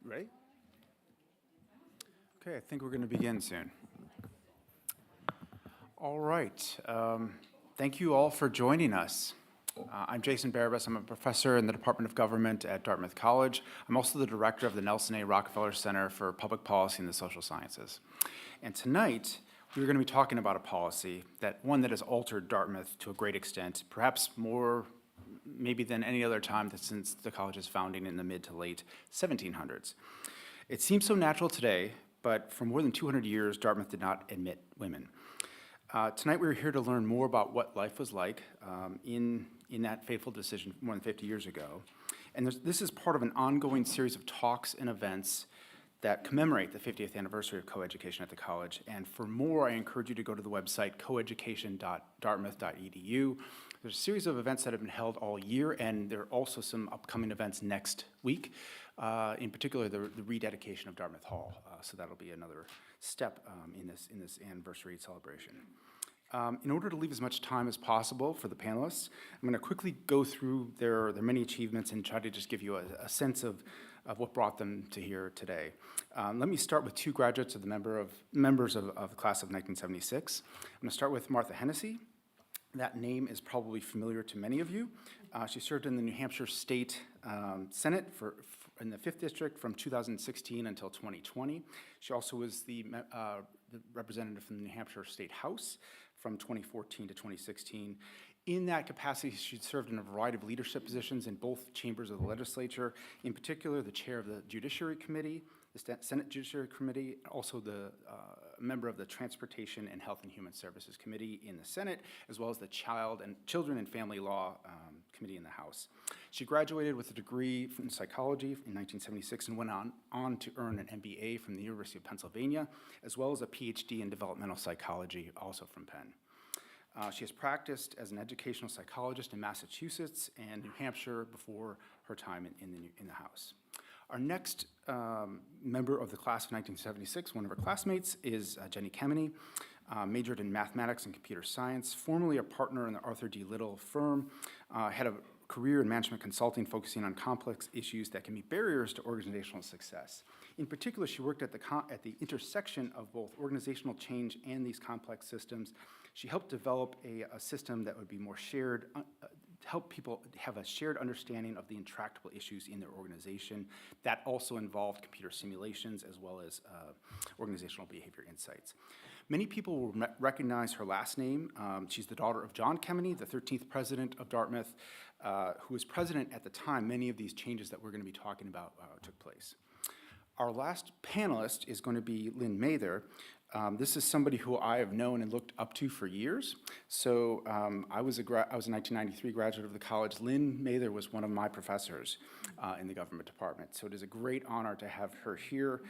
Ready? Okay, I think we're going to begin soon. All right. Thank you all for joining us. I'm Jason Barabas. I'm a professor in the Department of Government at Dartmouth College. I'm also the director of the Nelson A. Rockefeller Center for Public Policy and the Social Sciences. And tonight, we're going to be talking about a policy, one that has altered Dartmouth to a great extent, perhaps more maybe than any other time since the college's founding in the mid to late 1700s. It seems so natural today, but for more than 200 years, Dartmouth did not admit women. Tonight we're here to learn more about what life was like in that fateful decision more than 50 years ago. And this is part of an ongoing series of talks and events that commemorate the 50th anniversary of coeducation at the college. And for more, I encourage you to go to the website coeducation.dartmouth.edu. There's a series of events that have been held all year, and there are also some upcoming events next week, in particular the rededication of Dartmouth Hall. So that'll be another step in this anniversary celebration. In order to leave as much time as possible for the panelists, I'm going to quickly go through their many achievements and try to just give you a sense of what brought them to here today. Let me start with two graduates of the members of the class of 1976. I'm going to start with Martha Hennessy. That name is probably familiar to many of you. She served in the New Hampshire State Senate in the 5th District from 2016 until 2020. She also was the representative from the New Hampshire State House from 2014 to 2016. In that capacity, she served in a variety of leadership positions in both chambers of the legislature, in particular the chair of the Judiciary Committee, the Senate Judiciary Committee, also the member of the Transportation and Health and Human Services Committee in the Senate, as well as the Children and Family Law Committee in the House. She graduated with a degree in psychology in 1976 and went on to earn an MBA from the University of Pennsylvania, as well as a PhD in developmental psychology, also from Penn. She has practiced as an educational psychologist in Massachusetts and New Hampshire before her time in the House. Our next member of the class of 1976, one of her classmates, is Jenny Kemeny, majored in mathematics and computer science, formerly a partner in the Arthur D. Little firm, had a career in management consulting focusing on complex issues that can be barriers to organizational success. In particular, she worked at the intersection of both organizational change and these complex systems. She helped develop a system that would be more shared, help people have a shared understanding of the intractable issues in their organization. That also involved computer simulations as well as organizational behavior insights. Many people will recognize her last name. She's the daughter of John Kemeny, the 13th president of Dartmouth, who was president at the time many of these changes that we're going to be talking about took place. Our last panelist is going to be Lynn Mather. This is somebody who I have known and looked up to for years. So I was a 1993 graduate of the college. Lynn Mather was one of my professors in the government department. So it is a great honor to have her here.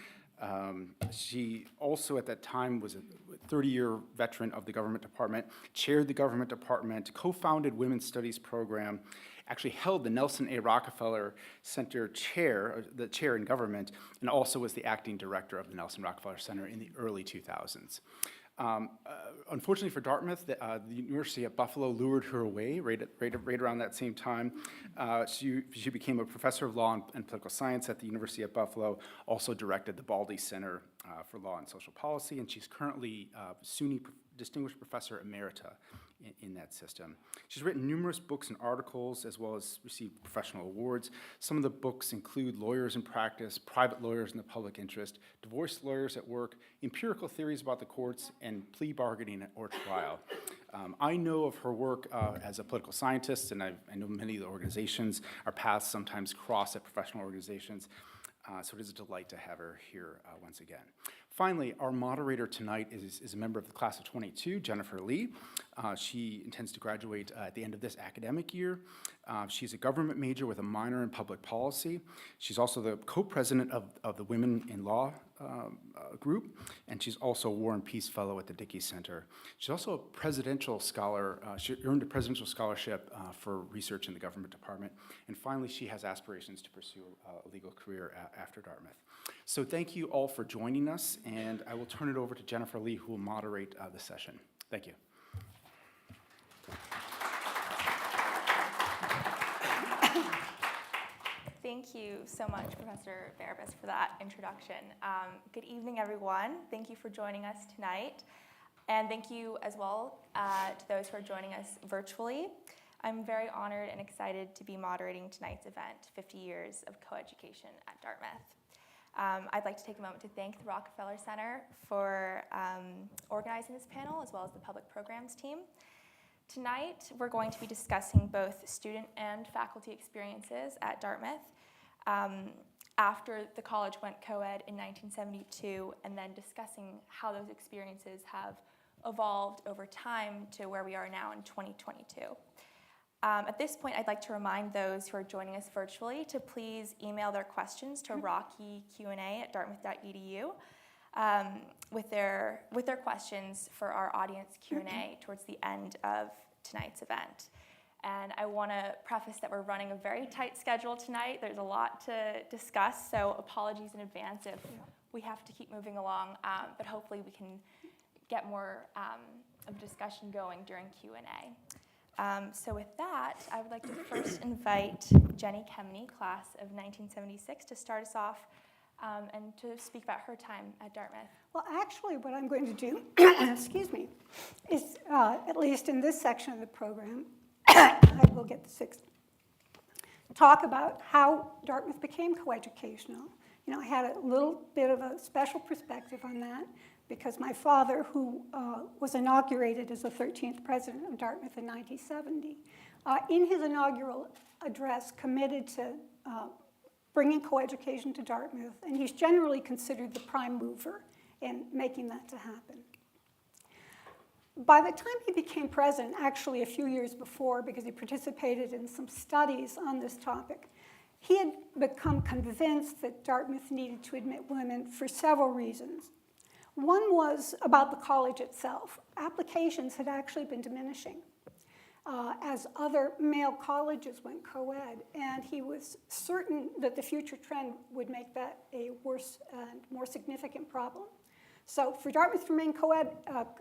She also at that time was a 30-year veteran of the government department, chaired the government department, co-founded Women's Studies program, actually held the Nelson A. Rockefeller Center chair, the chair in government, and also was the acting director of the Nelson Rockefeller Center in the early 2000s. Unfortunately for Dartmouth, the University at Buffalo lured her away right around that same time. She became a professor of law and political science at the University at Buffalo, also directed the Baldy Center for Law and Social Policy, and she's currently SUNY Distinguished Professor Emerita in that system. She's written numerous books and articles, as well as received professional awards. Some of the books include Lawyers in Practice, Private Lawyers in the Public Interest, Divorce Lawyers at Work, Empirical Theories About the Courts, and Plea Bargaining or Trial. I know of her work as a political scientist, and I know many of the organizations. Our paths sometimes cross at professional organizations. So it is a delight to have her here once again. Finally, our moderator tonight is a member of the class of 22, Jennifer Lee. She intends to graduate at the end of this academic year. She's a government major with a minor in public policy. She's also the co-president of the Women in Law group, and she's also a War and Peace Fellow at the Dickey Center. She's also a presidential scholar. She earned a presidential scholarship for research in the government department. And finally, she has aspirations to pursue a legal career after Dartmouth. So thank you all for joining us, and I will turn it over to Jennifer Lee, who will moderate the session. Thank you. Thank Thank you so much, Professor Barabas, for that introduction. Good evening, everyone. Thank you for joining us tonight. And thank you as well to those who are joining us virtually. I'm very honored and excited to be moderating tonight's event, 50 Years of Coeducation at Dartmouth. I'd like to take a moment to thank the Rockefeller Center for organizing this panel, as well as the public programs team. Tonight, we're going to be discussing both student and faculty experiences at Dartmouth after the college went co-ed in 1972, and then discussing how those experiences have evolved over time to where we are now in 2022. At this point, I'd like to remind those who are joining us virtually to please email their questions to rockyqa@dartmouth.edu with their questions for our audience Q&A towards the end of tonight's event. And I want to preface that we're running a very tight schedule tonight. There's a lot to discuss, so apologies in advance if we have to keep moving along, but hopefully we can get more of discussion going during Q&A. So with that, I would like to first invite Jenny Kemeny, class of 1976, to start us off and to speak about her time at Dartmouth. Well, actually, what I'm going to do, excuse me, is, at least in this section of the program, I will get the sixth, talk about how Dartmouth became coeducational. You know, I had a little bit of a special perspective on that because my father, who was inaugurated as the 13th president of Dartmouth in 1970, in his inaugural address committed to bringing coeducation to Dartmouth, and he's generally considered the prime mover in making that to happen. By the time he became president, actually a few years before, because he participated in some studies on this topic, he had become convinced that Dartmouth needed to admit women for several reasons. One was about the college itself. Applications had actually been diminishing as other male colleges went co-ed, and he was certain that the future trend would make that a worse and more significant problem. So for Dartmouth to remain co-ed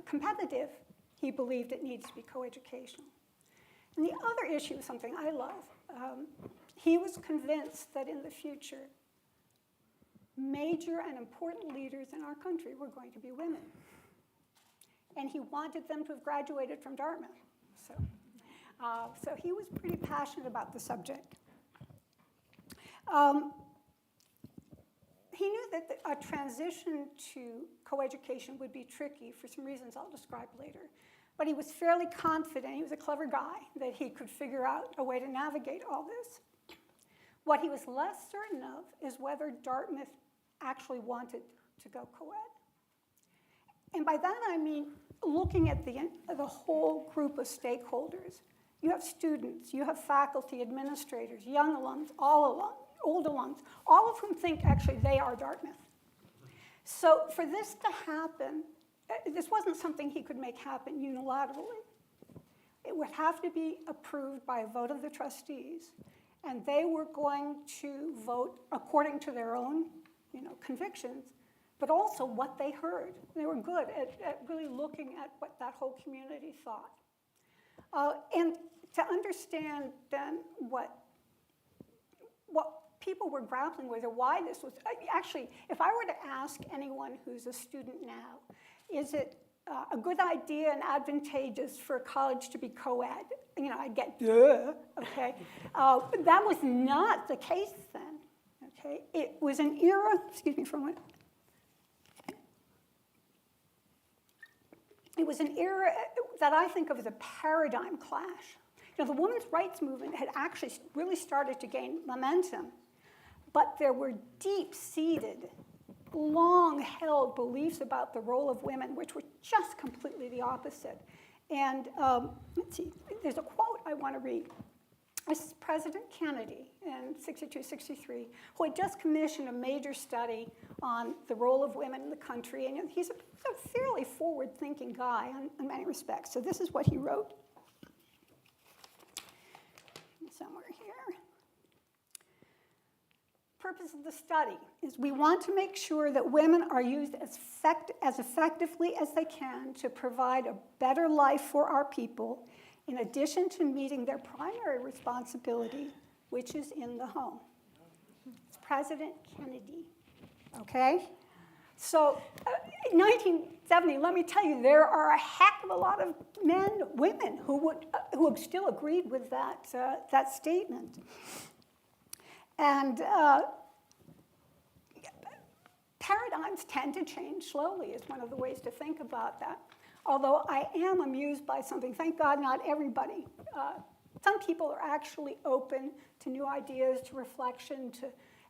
competitive, he believed it needs to be coeducational. And the other issue is something I love. He was convinced that in the future, major and important leaders in our country were going to be women. And he wanted them to have graduated from Dartmouth. So he was pretty passionate about the subject. He knew that a transition to coeducation would be tricky for some reasons I'll describe later. But he was fairly confident, he was a clever guy, that he could figure out a way to navigate all this. What he was less certain of is whether Dartmouth actually wanted to go co-ed. And by that I mean looking at the whole group of stakeholders. You have students, you have faculty, administrators, young alums, old alums, all of whom think actually they are Dartmouth. So for this to happen, this wasn't something he could make happen unilaterally. It would have to be approved by a vote of the trustees, and they were going to vote according to their own, convictions, but also what they heard. They were good at really looking at what that whole community thought. And to understand then what people were grappling with, or why this was, actually, if I were to ask anyone who's a student now, is it a good idea and advantageous for a college to be co-ed? I'd get, duh, okay? But that was not the case then, okay? It was an era, excuse me for a moment. It was an era that I think of as a paradigm clash. The women's rights movement had actually really started to gain momentum, but there were deep-seated, long-held beliefs about the role of women, which were just completely the opposite. And let's see, there's a quote I want to read. This is President Kennedy in 62, 63, who had just commissioned a major study on the role of women in the country. And he's a fairly forward-thinking guy in many respects. So this is what he wrote. Somewhere here. Purpose of the study is we want to make sure that women are used as effectively as they can to provide a better life for our people, in addition to meeting their primary responsibility, which is in the home. President Kennedy, okay? So in 1970, let me tell you, there are a heck of a lot of men, women who still agreed with that statement. And paradigms tend to change slowly is one of the ways to think about that. Although I am amused by something, thank God not everybody. Some people are actually open to new ideas, to reflection, to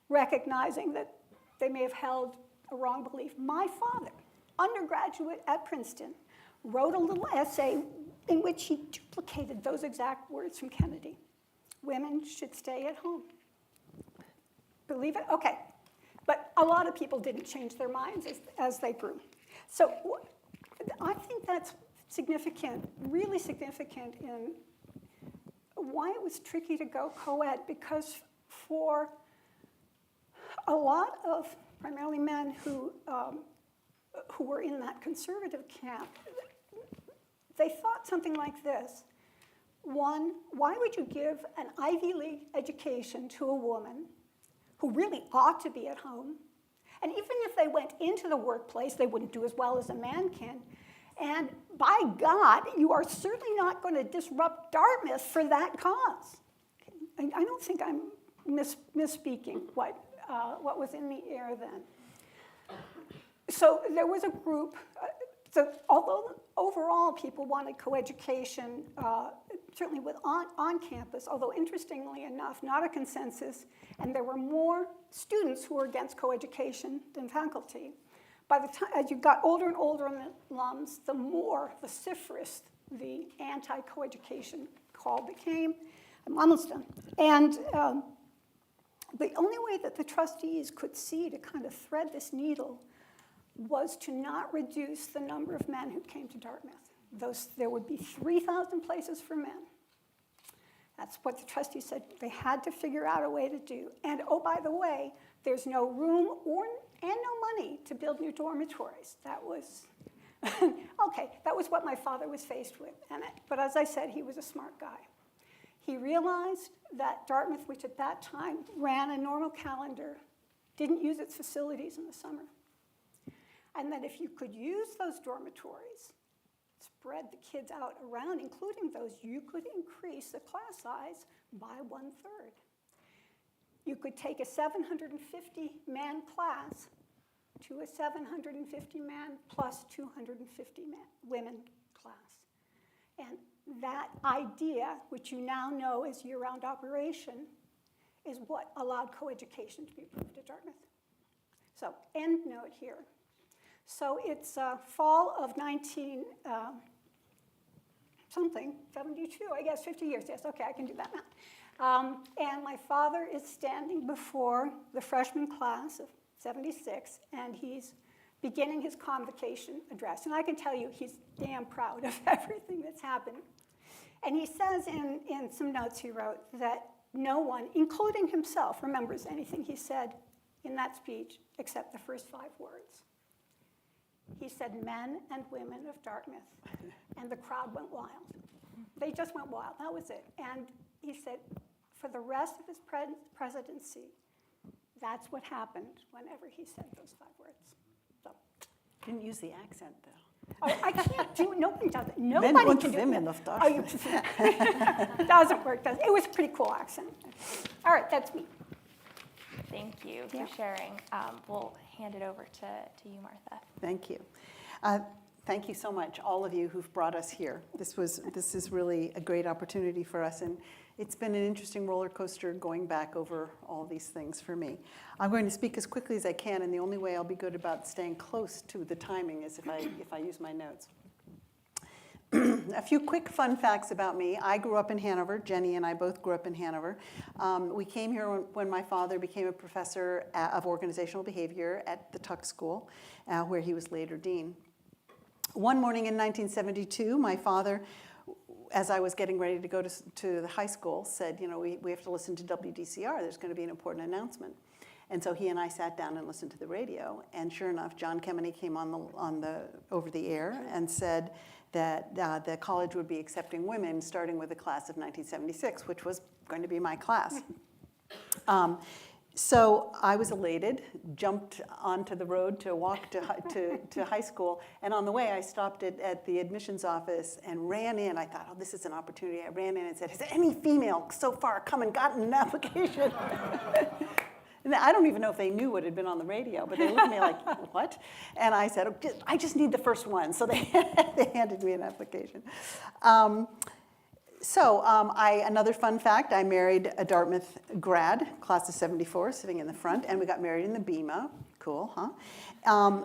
recognizing that they may have held a wrong belief. My father, undergraduate at Princeton, wrote a little essay in which he duplicated those exact words from Kennedy. Women should stay at home. Believe it? Okay. But a lot of people didn't change their minds as they grew. So I think that's significant, really significant in why it was tricky to go co-ed, because for a lot of primarily men who were in that conservative camp, they thought something like this. One, why would you give an Ivy League education to a woman who really ought to be at home? And even if they went into the workplace, they wouldn't do as well as a man can. And by God, you are certainly not going to disrupt Dartmouth for that cause. I don't think I'm misspeaking what was in the air then. So there was a group, so although overall people wanted coeducation, certainly with on campus, although interestingly enough, not a consensus, and there were more students who were against coeducation than faculty. By the time, as you got older and older alums, the more vociferous the anti-coeducation call became. I'm almost done. And the only way that the trustees could see to kind of thread this needle was to not reduce the number of men who came to Dartmouth. There would be 3,000 places for men. That's what the trustees said they had to figure out a way to do. And oh, by the way, there's no room and no money to build new dormitories. That was, okay, that was what my father was faced with. But as I said, he was a smart guy. He realized that Dartmouth, which at that time ran a normal calendar, didn't use its facilities in the summer. And that if you could use those dormitories, spread the kids out around, including those, you could increase the class size by 1/3. You could take a 750-man class to a 750-man plus 250 women class. And that idea, which you now know is year-round operation, is what allowed coeducation to be approved at Dartmouth. So, end note here. So it's fall of 72, I guess, 50 years. Yes, okay, I can do that now. And my father is standing before the freshman class of 76, and he's beginning his convocation address. And I can tell you he's damn proud of everything that's happened. And he says in some notes he wrote that no one, including himself, remembers anything he said in that speech except the first 5 words. He said, men and women of Dartmouth, and the crowd went wild. They just went wild, that was it. And he said, for the rest of his presidency, that's what happened whenever he said those 5 words. So. Didn't use the accent, though. Oh, I can't do it, nobody does it. Men Nobody und can do women it. of Dartmouth. Oh, doesn't work, does it? It was a pretty cool accent. All right, that's me. Thank you Yeah. for sharing. We'll hand it over to you, Martha. Thank you. Thank you so much, all of you who've brought us here. This is really a great opportunity for us, and it's been an interesting roller coaster going back over all these things for me. I'm going to speak as quickly as I can, and the only way I'll be good about staying close to the timing is if I use my notes. A few quick fun facts about me. I grew up in Hanover. Jenny and I both grew up in Hanover. We came here when my father became a professor of organizational behavior at the Tuck School, where he was later dean. One morning in 1972, my father, as I was getting ready to go to the high school, said, you know, we have to listen to WDCR. There's going to be an important announcement. And so he and I sat down and listened to the radio. And sure enough, John Kemeny came on the over the air and said that the college would be accepting women starting with the class of 1976, which was going to be my class. So I was elated, jumped onto the road to walk to high school, and on the way I stopped at the admissions office and ran in. I thought, oh, this is an opportunity. I ran in and said, has any female so far come and gotten an application? And I don't even know if they knew what had been on the radio, but they looked at me like, what? And I said, oh, I just need the first one. So they handed me an application. Another fun fact, I married a Dartmouth grad, class of 74, sitting in the front, and we got married in the BEMA. Cool, huh?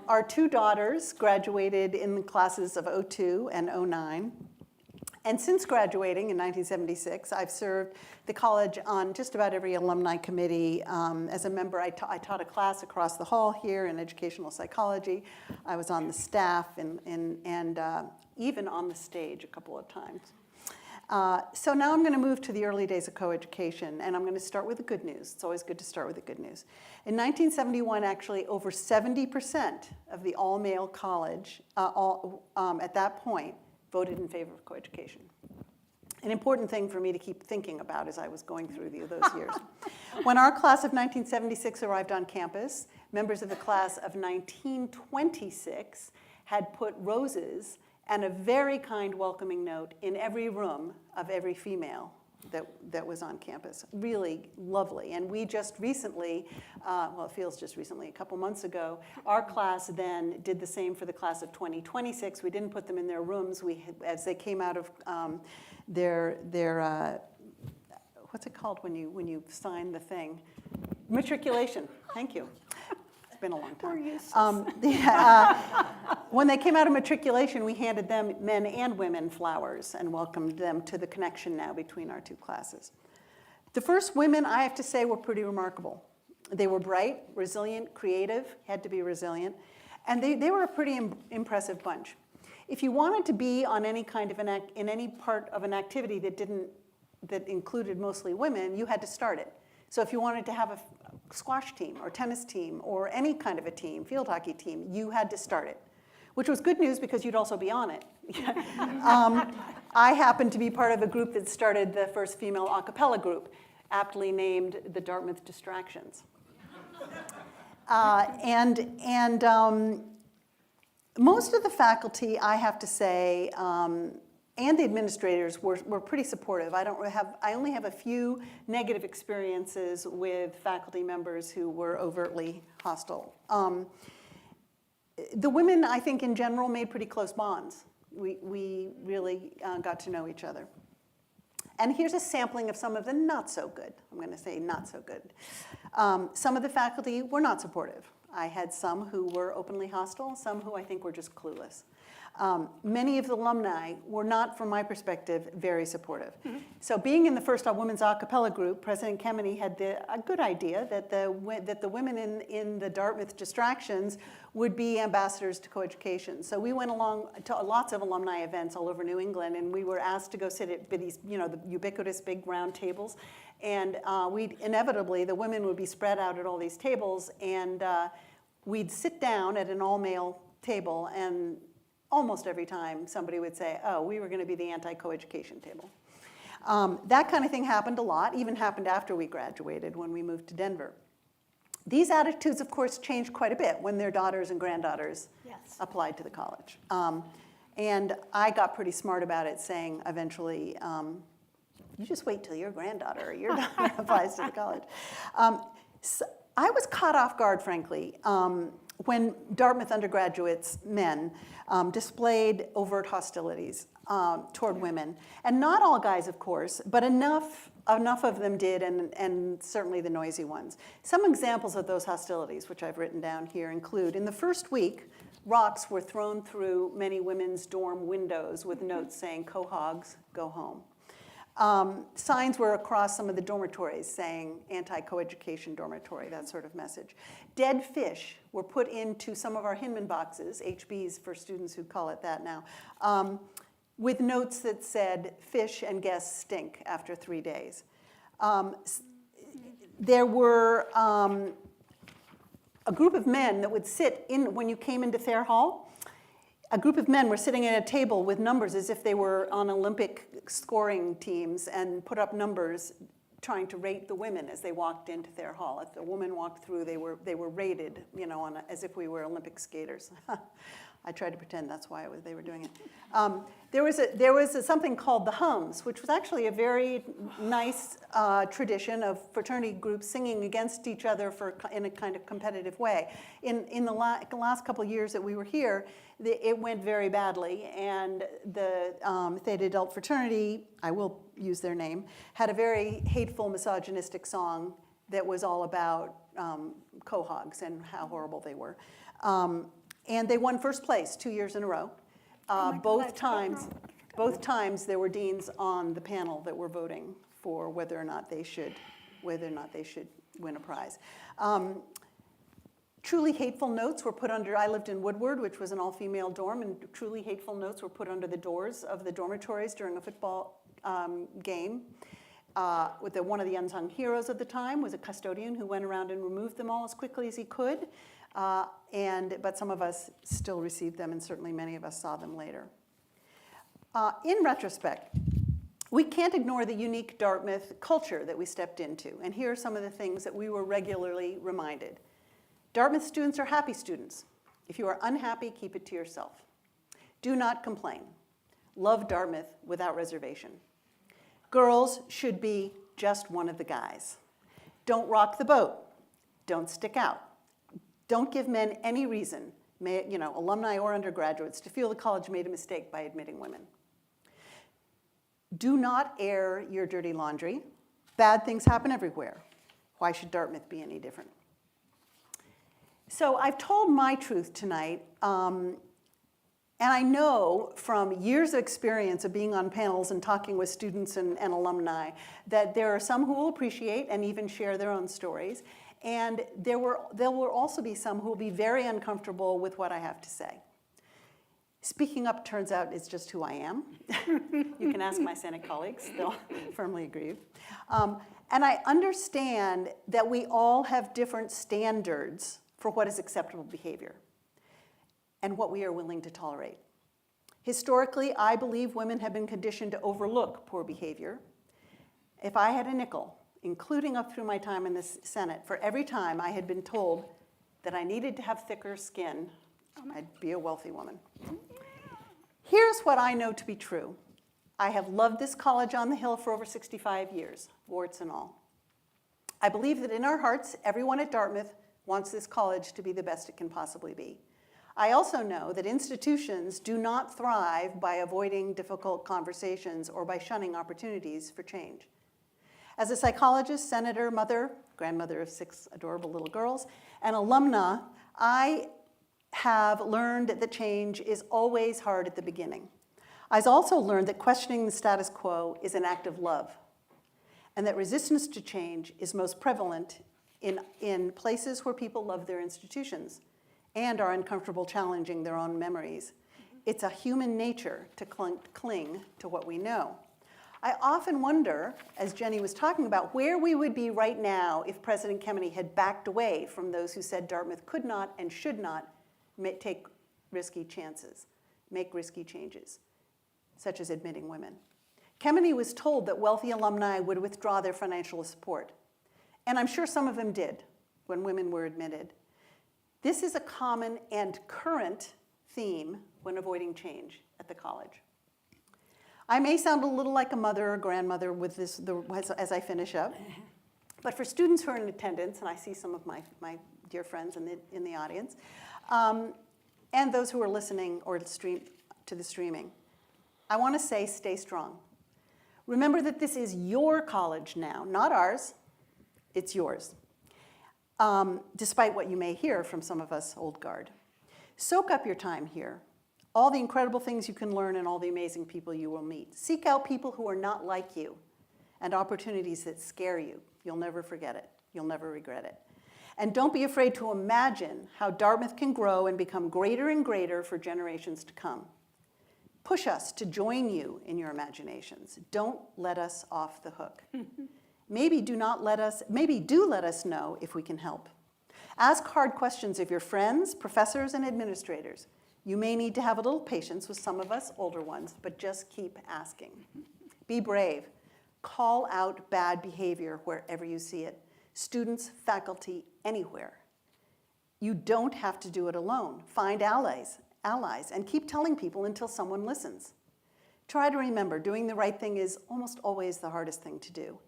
Our two daughters graduated in the classes of 02 and 09. And since graduating in 1976, I've served the college on just about every alumni committee. As a member, I taught a class across the hall here in educational psychology. I was on the staff and even on the stage a couple of times. So now I'm going to move to the early days of coeducation, and I'm going to start with the good news. It's always good to start with the good news. In 1971, actually, over 70% of the all-male college at that point voted in favor of coeducation. An important thing for me to keep thinking about as I was going through those years. When our class of 1976 arrived on campus, members of the class of 1926 had put roses and a very kind welcoming note in every room of every female that was on campus. Really lovely. And we just recently, well, it feels just recently, a couple months ago, our class then did the same for the class of 2026. We didn't put them in their rooms. As they came out of their what's it called when you sign the thing? Matriculation. Thank you. It's been a long time. When they came out of matriculation, we handed them, men and women, flowers and welcomed them to the connection now between our two classes. The first women, I have to say, were pretty remarkable. They were bright, resilient, creative, had to be resilient, and they were a pretty impressive bunch. If you wanted to be on any kind of in any part of an activity that included mostly women, you had to start it. So if you wanted to have a squash team or tennis team or any kind of a team, field hockey team, you had to start it, which was good news because you'd also be on it. I happened to be part of a group that started the first female a cappella group, aptly named the Dartmouth Distractions. Most of the faculty, I have to say, and the administrators were pretty supportive. I only have a few negative experiences with faculty members who were overtly hostile. The women, I think, in general, made pretty close bonds. We really got to know each other. And here's a sampling of some of the not so good. I'm going to say not so good. Some of the faculty were not supportive. I had some who were openly hostile, some who I think were just clueless. Many of the alumni were not, from my perspective, very supportive. Mm-hmm. So being in the first women's a cappella group, President Kemeny had a good idea that the women in the Dartmouth Distractions would be ambassadors to coeducation. So we went along to lots of alumni events all over New England, and we were asked to go sit at these, the ubiquitous big round tables. And inevitably, the women would be spread out at all these tables, and we'd sit down at an all-male table, and almost every time somebody would say, oh, we were going to be the anti-coeducation table. That kind of thing happened a lot, even happened after we graduated when we moved to Denver. These attitudes, of course, changed quite a bit when their daughters and granddaughters applied to the college. And I got pretty smart about it, saying eventually, you just wait till your granddaughter or your daughter applies to the college. So I was caught off guard, frankly, when Dartmouth undergraduates, men, displayed overt hostilities toward women. And not all guys, of course, but enough of them did, and certainly the noisy ones. Some examples of those hostilities, which I've written down here, include, in the first week, rocks were thrown through many women's dorm windows with notes saying, "Cohogs, go home." Signs were across some of the dormitories saying anti-coeducation dormitory, that sort of message. Dead fish were put into some of our Hinman boxes, HBs for students who call it that now, with notes that said, fish and guests stink after 3 days. There were a group of men that would sit in, when you came into Thayer Hall, a group of men were sitting at a table with numbers as if they were on Olympic scoring teams and put up numbers trying to rate the women as they walked into Thayer Hall. If a woman walked through, they were rated, you know, as if we were Olympic skaters. I tried to pretend that's why they were doing it. There was something called the Hums, which was actually a very nice tradition of fraternity groups singing against each other in a kind of competitive way. In the last couple of years that we were here, it went very badly, and the Theta Adult fraternity, I will use their name, had a very hateful, misogynistic song that was all about cohogs and how horrible they were. And they won first place 2 years in a row. Both times there were deans on the panel that were voting for whether or not they should win a prize. Truly hateful notes were put under, I lived in Woodward, which was an all-female dorm, and truly hateful notes were put under the doors of the dormitories during a football game. One of the unsung heroes of the time was a custodian who went around and removed them all as quickly as he could. But some of us still received them, and certainly many of us saw them later. In retrospect, we can't ignore the unique Dartmouth culture that we stepped into, and here are some of the things that we were regularly reminded. Dartmouth students are happy students. If you are unhappy, keep it to yourself. Do not complain. Love Dartmouth without reservation. Girls should be just one of the guys. Don't rock the boat. Don't stick out. Don't give men any reason, alumni or undergraduates, to feel the college made a mistake by admitting women. Do not air your dirty laundry. Bad things happen everywhere. Why should Dartmouth be any different? So I've told my truth tonight, and I know from years of experience of being on panels and talking with students and alumni that there are some who will appreciate and even share their own stories. And there will also be some who will be very uncomfortable with what I have to say. Speaking up, turns out, is just who I am. You can ask my Senate colleagues, they'll firmly agree. And I understand that we all have different standards for what is acceptable behavior and what we are willing to tolerate. Historically, I believe women have been conditioned to overlook poor behavior. If I had a nickel, including up through my time in the Senate, for every time I had been told that I needed to have thicker skin, I'd be a wealthy woman. Here's what I know to be true. I have loved this college on the Hill for over 65 years, warts and all. I believe that in our hearts, everyone at Dartmouth wants this college to be the best it can possibly be. I also know that institutions do not thrive by avoiding difficult conversations or by shunning opportunities for change. As a psychologist, senator, mother, grandmother of 6 adorable little girls, and alumna, I have learned that change is always hard at the beginning. I've also learned that questioning the status quo is an act of love, and that resistance to change is most prevalent in places where people love their institutions and are uncomfortable challenging their own memories. It's a human nature to cling to what we know. I often wonder, as Jenny was talking about, where we would be right now if President Kemeny had backed away from those who said Dartmouth could not and should not take risky chances, make risky changes, such as admitting women. Kemeny was told that wealthy alumni would withdraw their financial support, and I'm sure some of them did when women were admitted. This is a common and current theme when avoiding change at the college. I may sound a little like a mother or grandmother with this as I finish up, but for students who are in attendance, and I see some of my dear friends in the audience, and those who are listening or to the streaming, I want to say stay strong. Remember that this is your college now, not ours. It's yours, despite what you may hear from some of us old guard. Soak up your time here, all the incredible things you can learn and all the amazing people you will meet. Seek out people who are not like you and opportunities that scare you. You'll never forget it. You'll never regret it. And don't be afraid to imagine how Dartmouth can grow and become greater and greater for generations to come. Push us to join you in your imaginations. Don't let us off the hook. Maybe do let us know if we can help. Ask hard questions of your friends, professors, and administrators. You may need to have a little patience with some of us older ones, but just keep asking. Be brave. Call out bad behavior wherever you see it. Students, faculty, anywhere. You don't have to do it alone. Find allies, and keep telling people until someone listens. Try to remember, doing the right thing is almost always the hardest thing to do.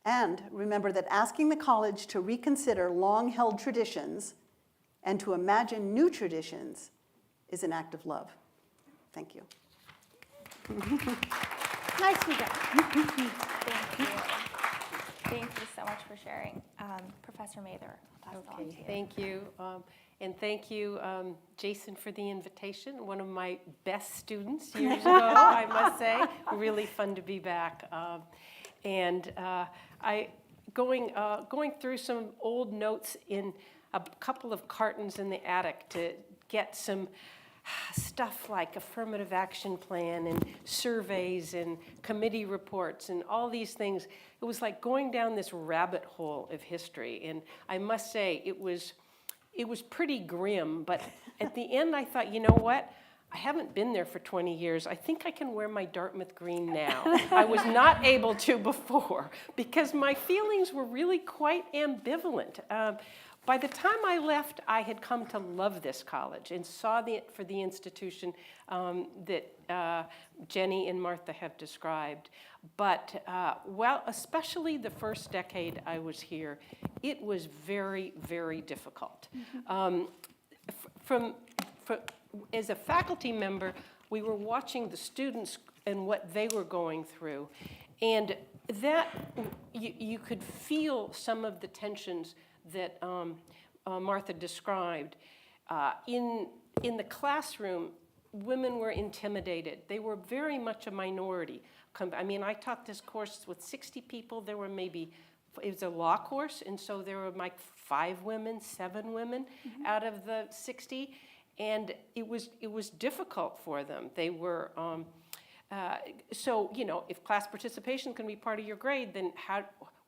And remember that asking the college to reconsider long-held traditions and to imagine new traditions is an act of love. Thank you. Nicely done. Thank you. Thank you so much for sharing. Professor Mather, I'll pass it on to you. Thank you. And thank you, Jason, for the invitation. One of my best students years ago, I must say. Really fun to be back. Going through some old notes in a couple of cartons in the attic to get some stuff like affirmative action plan and surveys and committee reports and all these things. It was like going down this rabbit hole of history. And I must say, it was pretty grim, but at the end I thought, you know what? I haven't been there for 20 years. I think I can wear my Dartmouth green now. I was not able to before because my feelings were really quite ambivalent. By the time I left, I had come to love this college and saw for the institution that Jenny and Martha have described. But especially the first decade I was here, it was very, very difficult. As a faculty member, we were watching the students and what they were going through. And that, you could feel some of the tensions that Martha described. In the classroom, women were intimidated. They were very much a minority. I mean, I taught this course with 60 people. There were it was a law course, and so there were like 5 women, 7 women out of the 60. And it was difficult for them. They were, so, you know, if class participation can be part of your grade, then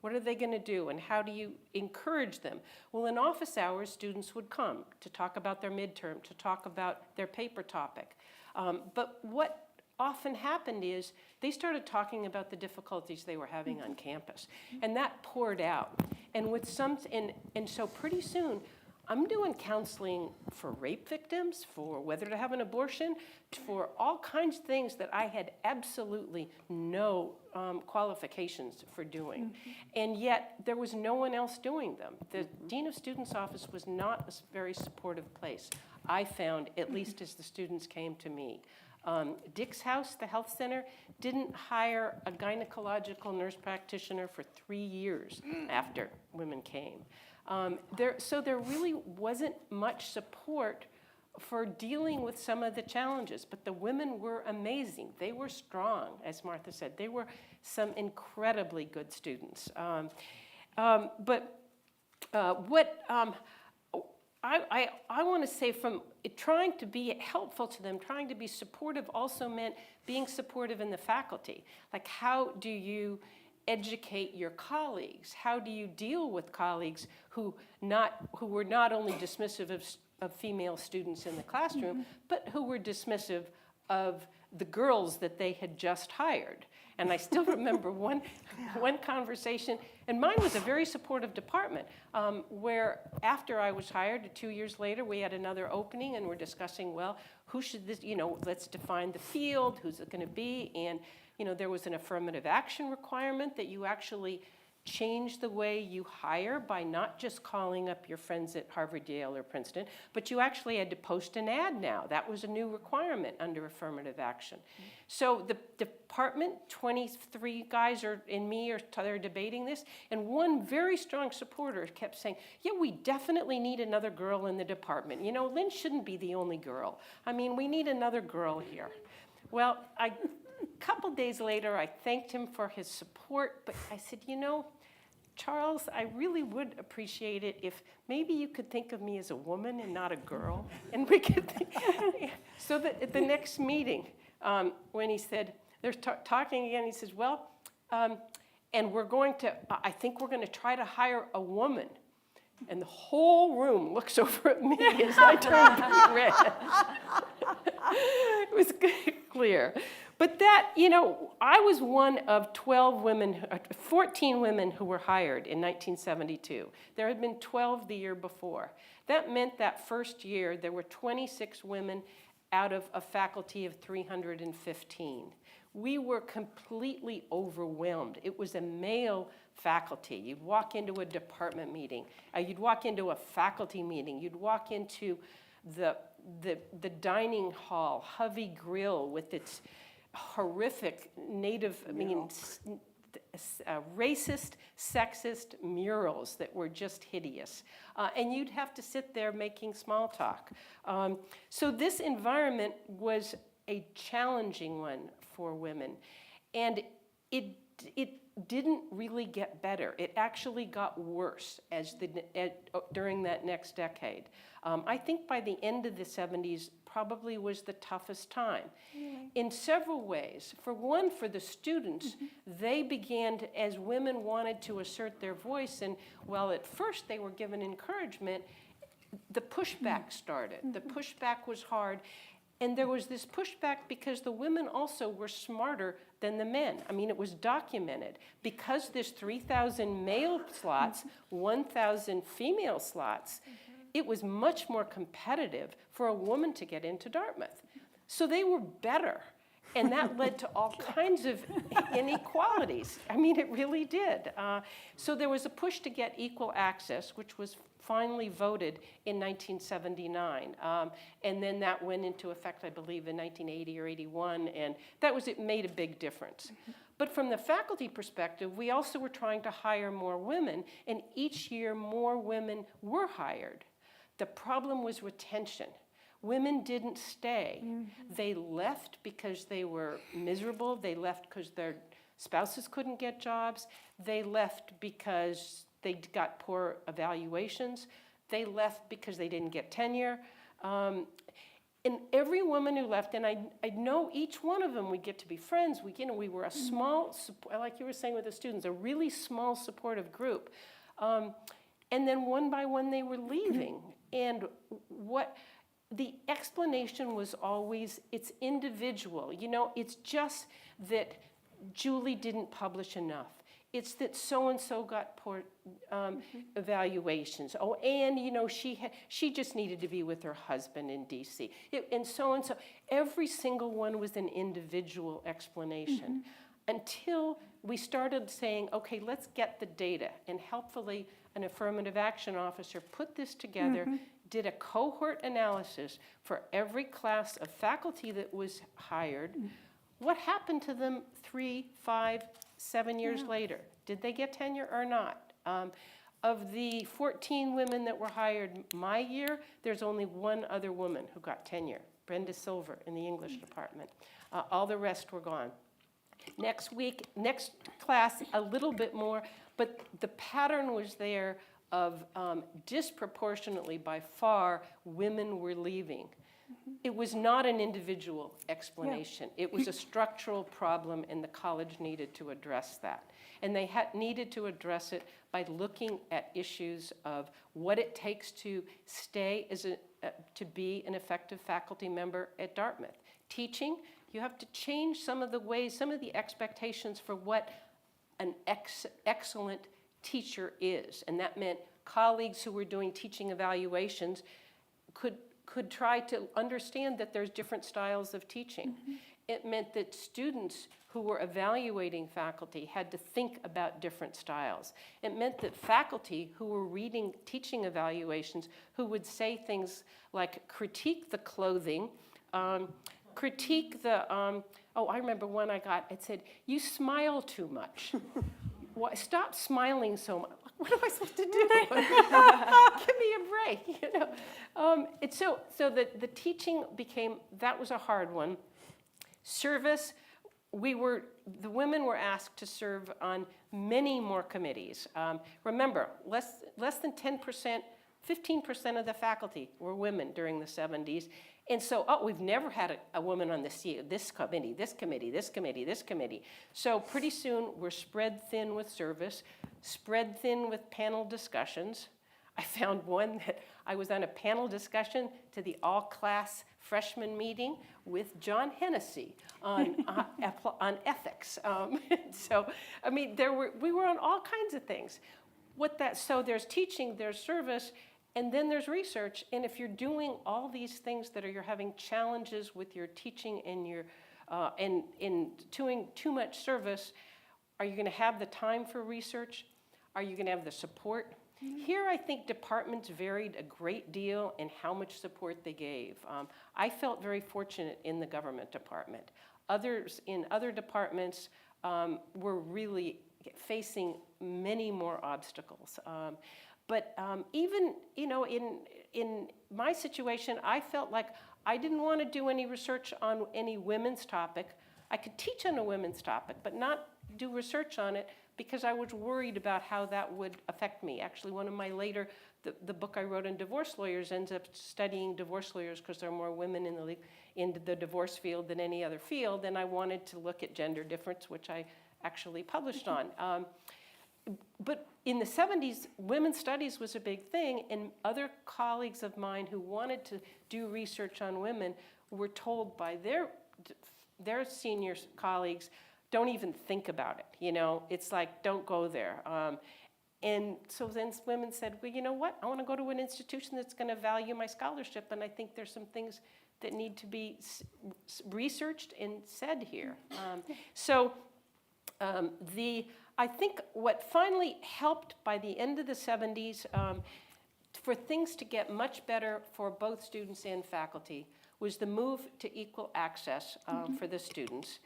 what are they going to do, and how do you encourage them? Well, in office hours, students would come to talk about their midterm, to talk about their paper topic. But what often happened is they started talking about the difficulties they were having on campus, and that poured out. And so pretty soon, I'm doing counseling for rape victims, for whether to have an abortion, for all kinds of things that I had absolutely no qualifications for doing. And yet, there was no one else doing them. The Dean of Students' office was not a very supportive place, I found, at least as the students came to me. Dick's House, the health center, didn't hire a gynecological nurse practitioner for 3 years after women came. So there really wasn't much support for dealing with some of the challenges, but the women were amazing. They were strong, as Martha said. They were some incredibly good students. What I want to say, from trying to be helpful to them, trying to be supportive also meant being supportive in the faculty. Like, how do you educate your colleagues? How do you deal with colleagues who were not only dismissive of female students in the classroom, but who were dismissive of the girls that they had just hired? And I still remember one conversation, and mine was a very supportive department, where after I was hired, 2 years later, we had another opening, and we're discussing, well, who should this, let's define the field, who's it gonna be, and there was an affirmative action requirement that you actually change the way you hire by not just calling up your friends at Harvard, Yale, or Princeton, but you actually had to post an ad now. That was a new requirement under affirmative action. So the department, 23 guys they're debating this, and one very strong supporter kept saying, yeah, we definitely need another girl in the department. Lynn shouldn't be the only girl. I mean, we need another girl here. Well, a couple days later, I thanked him for his support, but I said, Charles, I really would appreciate it if maybe you could think of me as a woman and not a girl. And we could so that at the next meeting, when he said, they're talking again, he says, well, and I think we're going to try to hire a woman. And the whole room looks over at me as I turn red. It was clear. But that, I was one of 14 women who were hired in 1972. There had been 12 the year before. That meant that first year there were 26 women out of a faculty of 315. We were completely overwhelmed. It was a male faculty. You'd walk into a department meeting, you'd walk into a faculty meeting, you'd walk into the dining hall, Hovey Grill with its horrific racist, sexist murals that were just hideous. And you'd have to sit there making small talk. So this environment was a challenging one for women. And it didn't really get better. It actually got worse during that next decade. I think by the end of the 70s probably was the toughest time. In several ways. For one, for the students, they began to, as women wanted to assert their voice, and while at first they were given encouragement, the pushback started. The pushback was hard. And there was this pushback because the women also were smarter than the men. I mean, it was documented. Because there's 3,000 male slots, 1,000 female slots, it was much more competitive for a woman to get into Dartmouth. So they were better. And that led to all kinds of inequalities. I mean, it really did. So there was a push to get equal access, which was finally voted in 1979. And then that went into effect, I believe, in 1980 or 81. And it made a big difference. But from the faculty perspective, we also were trying to hire more women. And each year, more women were hired. The problem was retention. Women didn't stay. They left because they were miserable. They left because their spouses couldn't get jobs. They left because they got poor evaluations. They left because they didn't get tenure. And every woman who left, and I know each one of them, we get to be friends. We were a small, like you were saying with the students, a really small supportive group. And then one by one they were leaving. And the explanation was always, it's individual. It's just that Julie didn't publish enough. It's that so-and-so got poor evaluations. Oh, and, she just needed to be with her husband in D.C. And so-and-so. Every single one was an individual explanation until we started saying, okay, let's get the data. And helpfully, an affirmative action officer put this together, did a cohort analysis for every class of faculty that was hired. What happened to them 3, 5, 7 years later? Did they get tenure or not? Of the 14 women that were hired my year, there's only one other woman who got tenure, Brenda Silver in the English department. All the rest were gone. Next class, a little bit more, but the pattern was there of disproportionately, by far, women were leaving. It was not an individual explanation. It was a structural problem, and the college needed to address that. And they needed to address it by looking at issues of what it takes to stay to be an effective faculty member at Dartmouth. Teaching, you have to change some of the expectations for what an excellent teacher is. And that meant colleagues who were doing teaching evaluations could try to understand that there's different styles of teaching. It meant that students who were evaluating faculty had to think about different styles. It meant that faculty who were reading teaching evaluations, who would say things like critique the clothing, critique the, I remember one I got, it said, "You smile too much." Stop smiling so much. What am I supposed to do? Give me a break, So the teaching that was a hard one. Service, the women were asked to serve on many more committees. Remember, less than 10%, 15% of the faculty were women during the 70s. And so, we've never had a woman on this committee, this committee, this committee, this committee. So pretty soon, we're spread thin with service, spread thin with panel discussions. I found one that I was on a panel discussion to the all-class freshman meeting with John Hennessy on, on ethics. So, I mean, we were on all kinds of things. So there's teaching, there's service, and then there's research. And if you're doing all these things you're having challenges with your teaching and your, in doing too much service, are you gonna have the time for research? Are you gonna have the support? Here, I think departments varied a great deal in how much support they gave. I felt very fortunate in the government department. Others in other departments were really facing many more obstacles. But even, you know, in my situation, I felt like I didn't want to do any research on any women's topic. I could teach on a women's topic, but not do research on it because I was worried about how that would affect me. Actually, one of my later, the book I wrote on divorce lawyers ends up studying divorce lawyers because there are more women in the divorce field than any other field, and I wanted to look at gender difference, which I actually published on. But in the 70s, women's studies was a big thing, and other colleagues of mine who wanted to do research on women were told by their senior colleagues, don't even think about it, you know? It's like, don't go there. And so then women said, well, you know what? I want to go to an institution that's going to value my scholarship, and I think there's some things that need to be researched and said here. I think what finally helped by the end of the 70s for things to get much better for both students and faculty was the move to equal access for the students.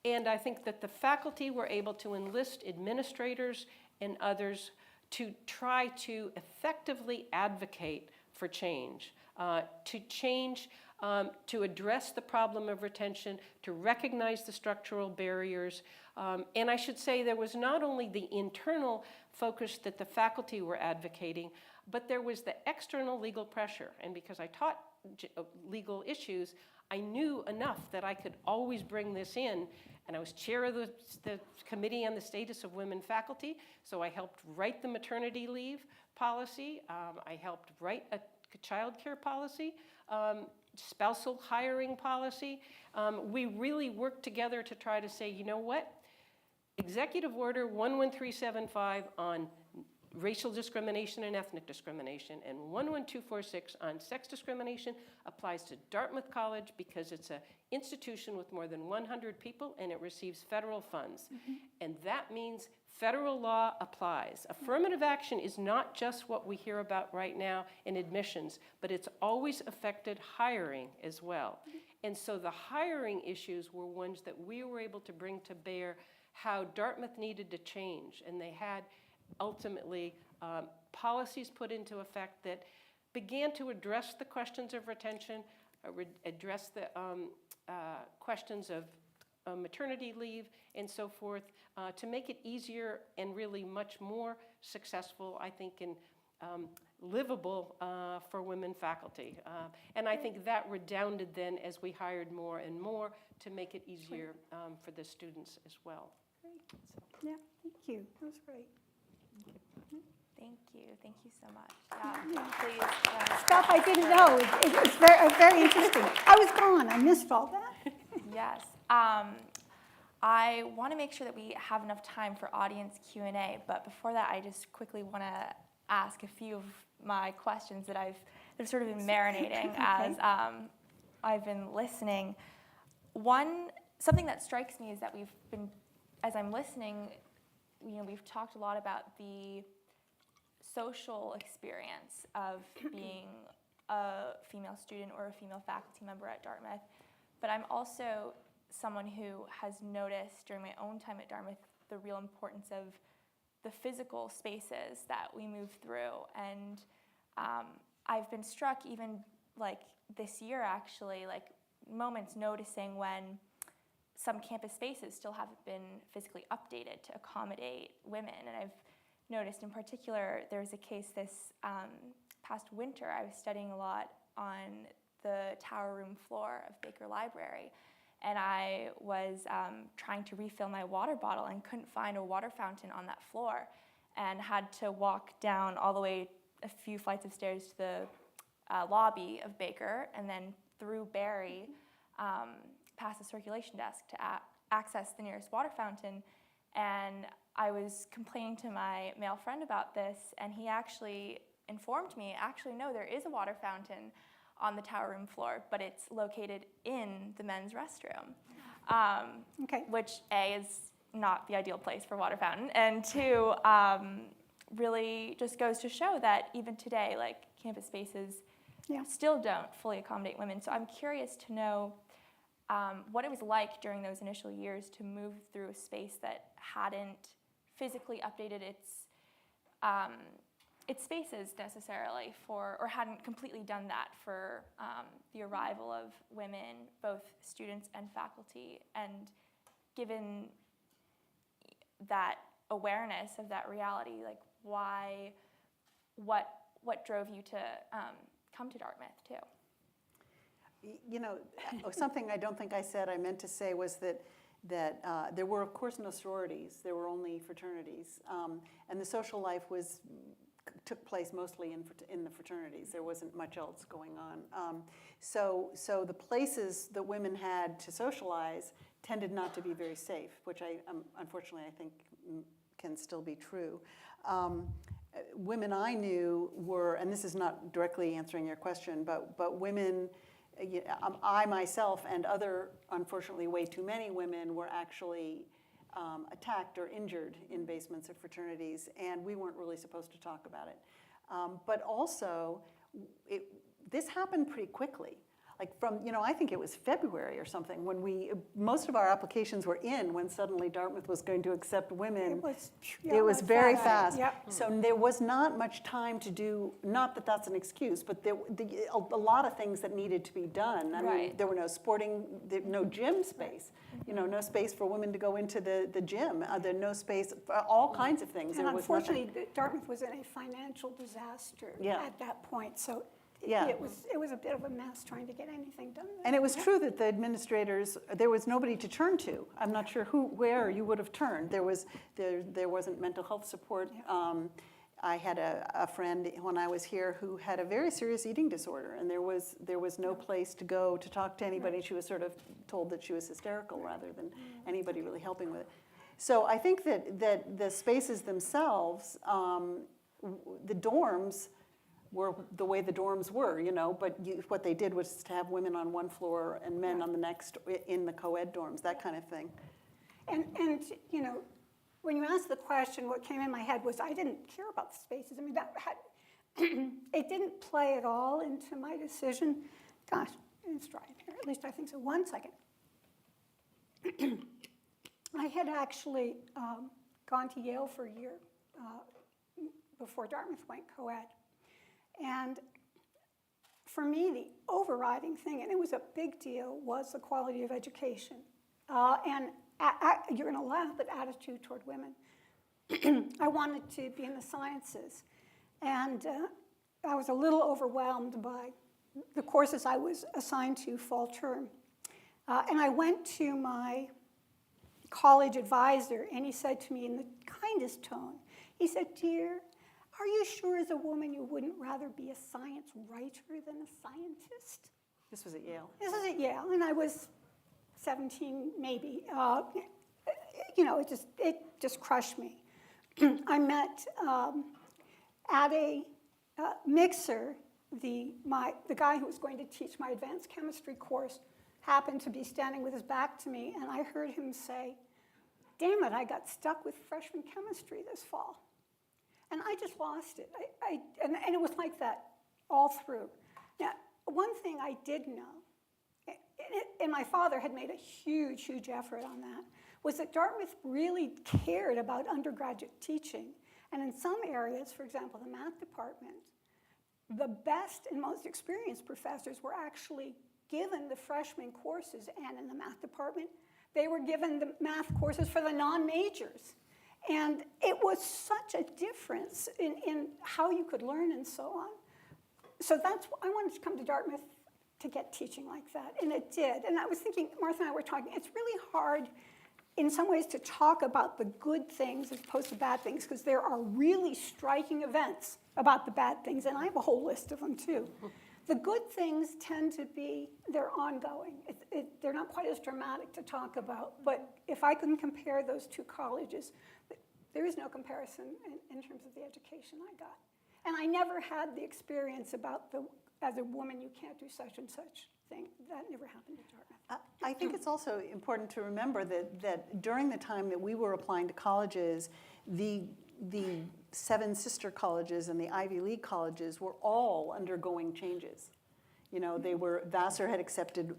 And I think that the faculty were able to enlist administrators and others to try to effectively advocate for change, to address the problem of retention, to recognize the structural barriers. And I should say there was not only the internal focus that the faculty were advocating, but there was the external legal pressure. And because I taught legal issues, I knew enough that I could always bring this in. And I was chair of the Committee on the Status of Women Faculty, so I helped write the maternity leave policy. I helped write a child care policy, spousal hiring policy. We really worked together to try to say, you know what? Executive Order 11375 on racial discrimination and ethnic discrimination, and 11246 on sex discrimination applies to Dartmouth College because it's an institution with more than 100 people and it receives federal funds. And that means federal law applies. Affirmative action is not just what we hear about right now in admissions, but it's always affected hiring as well. And so the hiring issues were ones that we were able to bring to bear how Dartmouth needed to change, and they had ultimately policies put into effect that began to address the questions of retention, address the questions of maternity leave and so forth, to make it easier and really much more successful, I think, and livable for women faculty. And I think that redounded then as we hired more and more to make it easier for the students as well. Great. Yeah, thank you. That was great. Thank you so much. Please. Stuff I didn't know. It's very, very interesting. I was gone. I missed all that. Yes. I want to make sure that we have enough time for audience Q&A, but before that, I just quickly want to ask a few of my questions that I've sort of been marinating as I've been listening. Something that strikes me is that as I'm listening, we've talked a lot about the social experience of being a female student or a female faculty member at Dartmouth, but I'm also someone who has noticed during my own time at Dartmouth the real importance of the physical spaces that we move through. And I've been struck even like this year actually, like moments noticing when some campus spaces still haven't been physically updated to accommodate women. And I've noticed in particular, there was a case this past winter, I was studying a lot on the tower room floor of Baker Library. And I was trying to refill my water bottle and couldn't find a water fountain on that floor and had to walk down all the way a few flights of stairs to the lobby of Baker, and then through Barry, past the circulation desk to access the nearest water fountain. And I was complaining to my male friend about this, and he actually informed me, actually, no, there is a water fountain on the tower room floor, but it's located in the men's restroom. Okay. Which, A, is not the ideal place for a water fountain, and 2, really just goes to show that even today, like, campus spaces still don't fully accommodate women. So I'm curious to know what it was like during those initial years to move through a space that hadn't physically updated its spaces necessarily or hadn't completely done that for the arrival of women, both students and faculty. And given that awareness of that reality, like what drove you to come to Dartmouth too? You know, something I don't think I said I meant to say was that there were, of course, no sororities. There were only fraternities. And the social life took place mostly in the fraternities. There wasn't much else going on. So the places that women had to socialize tended not to be very safe, which unfortunately I think can still be true. Women I knew were, and this is not directly answering your question, but women, I myself and other, unfortunately way too many women were actually attacked or injured in basements of fraternities, and we weren't really supposed to talk about it. But also, this happened pretty quickly. Like from, I think it was February or something when most of our applications were in when suddenly Dartmouth was going to accept women. It was very fast. Yep. So there was not much time to do, not that that's an excuse, but a lot of things that needed to be done. I mean, there were no gym space, no space for women to go into the gym. There no space, all kinds of things. And there was unfortunately, nothing. Dartmouth was in a financial disaster at that point. So it was a bit of a mess trying to get anything done there. And it was true that the administrators, there was nobody to turn to. I'm not sure where you would have turned. There wasn't mental health support. I had a friend when I was here who had a very serious eating disorder, and there was no place to go to talk to anybody. She was sort of told that she was hysterical rather than anybody really helping with it. So I think that the spaces themselves, the dorms, were the way the dorms were, but what they did was to have women on one floor and men on the next in the co-ed dorms, that kind of thing. And when you asked the question, what came in my head was I didn't care about the spaces. I mean, it didn't play at all into my decision. Gosh, it's dry in here. At least I think so. 1 second. I had actually gone to Yale for a year before Dartmouth went co-ed. And for me, the overriding thing, and it was a big deal, was the quality of education. And you're going to laugh, but attitude toward women. I wanted to be in the sciences. And I was a little overwhelmed by the courses I was assigned to fall term. And I went to my college advisor, and he said to me in the kindest tone, he said, "Dear, are you sure as a woman you wouldn't rather be a science writer than a scientist?" This was at Yale. This was at Yale, and I was 17 maybe. It just crushed me. I met at a mixer, the guy who was going to teach my advanced chemistry course happened to be standing with his back to me, and I heard him say, "Damn it, I got stuck with freshman chemistry this fall." And I just lost it. And it was like that all through. Now, one thing I did know, and my father had made a huge, huge effort on that, was that Dartmouth really cared about undergraduate teaching. And in some areas, for example, the math department, the best and most experienced professors were actually given the freshman courses, and in the math department, they were given the math courses for the non-majors. And it was such a difference in how you could learn and so on. So I wanted to come to Dartmouth to get teaching like that, and it did. And I was thinking, Martha and I were talking, it's really hard in some ways to talk about the good things as opposed to bad things, because there are really striking events about the bad things, and I have a whole list of them too. The good things tend to be, they're ongoing. They're not quite as dramatic to talk about, but if I can compare those two colleges, there is no comparison in terms of the education I got. And I never had the experience about as a woman, you can't do such and such thing. That never happened at Dartmouth. I think it's also important to remember that during the time that we were applying to colleges, the 7 sister colleges and the Ivy League colleges were all undergoing changes. You know, Vassar had accepted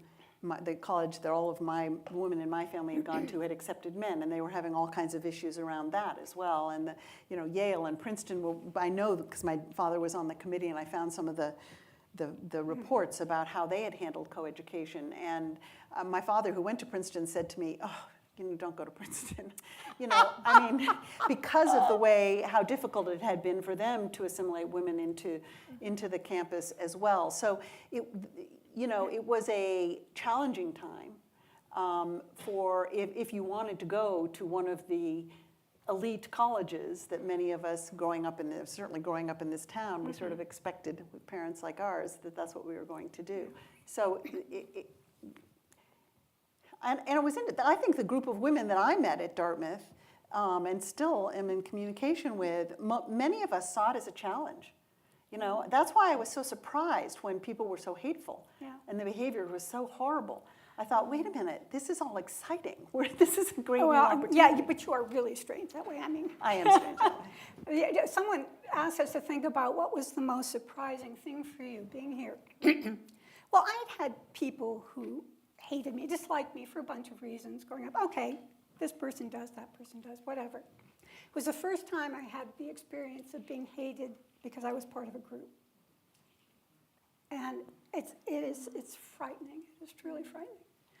the college that all of my women in my family had gone to had accepted men, and they were having all kinds of issues around that as well. And Yale and Princeton, I know because my father was on the committee, and I found some of the reports about how they had handled coeducation. And my father, who went to Princeton, said to me, "Oh, don't go to Princeton." I mean, because of the way, how difficult it had been for them to assimilate women into the campus as well. So it was a challenging time for if you wanted to go to one of the elite colleges that many of us certainly growing up in this town, we sort of expected with parents like ours that that's what we were going to do. So and it was I think the group of women that I met at Dartmouth and still am in communication with, many of us saw it as a challenge. That's why I was so surprised when people were so hateful and the behavior was so horrible. I thought, wait a minute, this is all exciting. This is a great new opportunity. Yeah, but you are really strange that way. I mean, I am strange that way. Someone asked us to think about what was the most surprising thing for you being here. Well, I'd had people who hated me, disliked me for a bunch of reasons growing up. Okay, this person does, that person does, whatever. It was the first time I had the experience of being hated because I was part of a group. And it's frightening. It's truly frightening.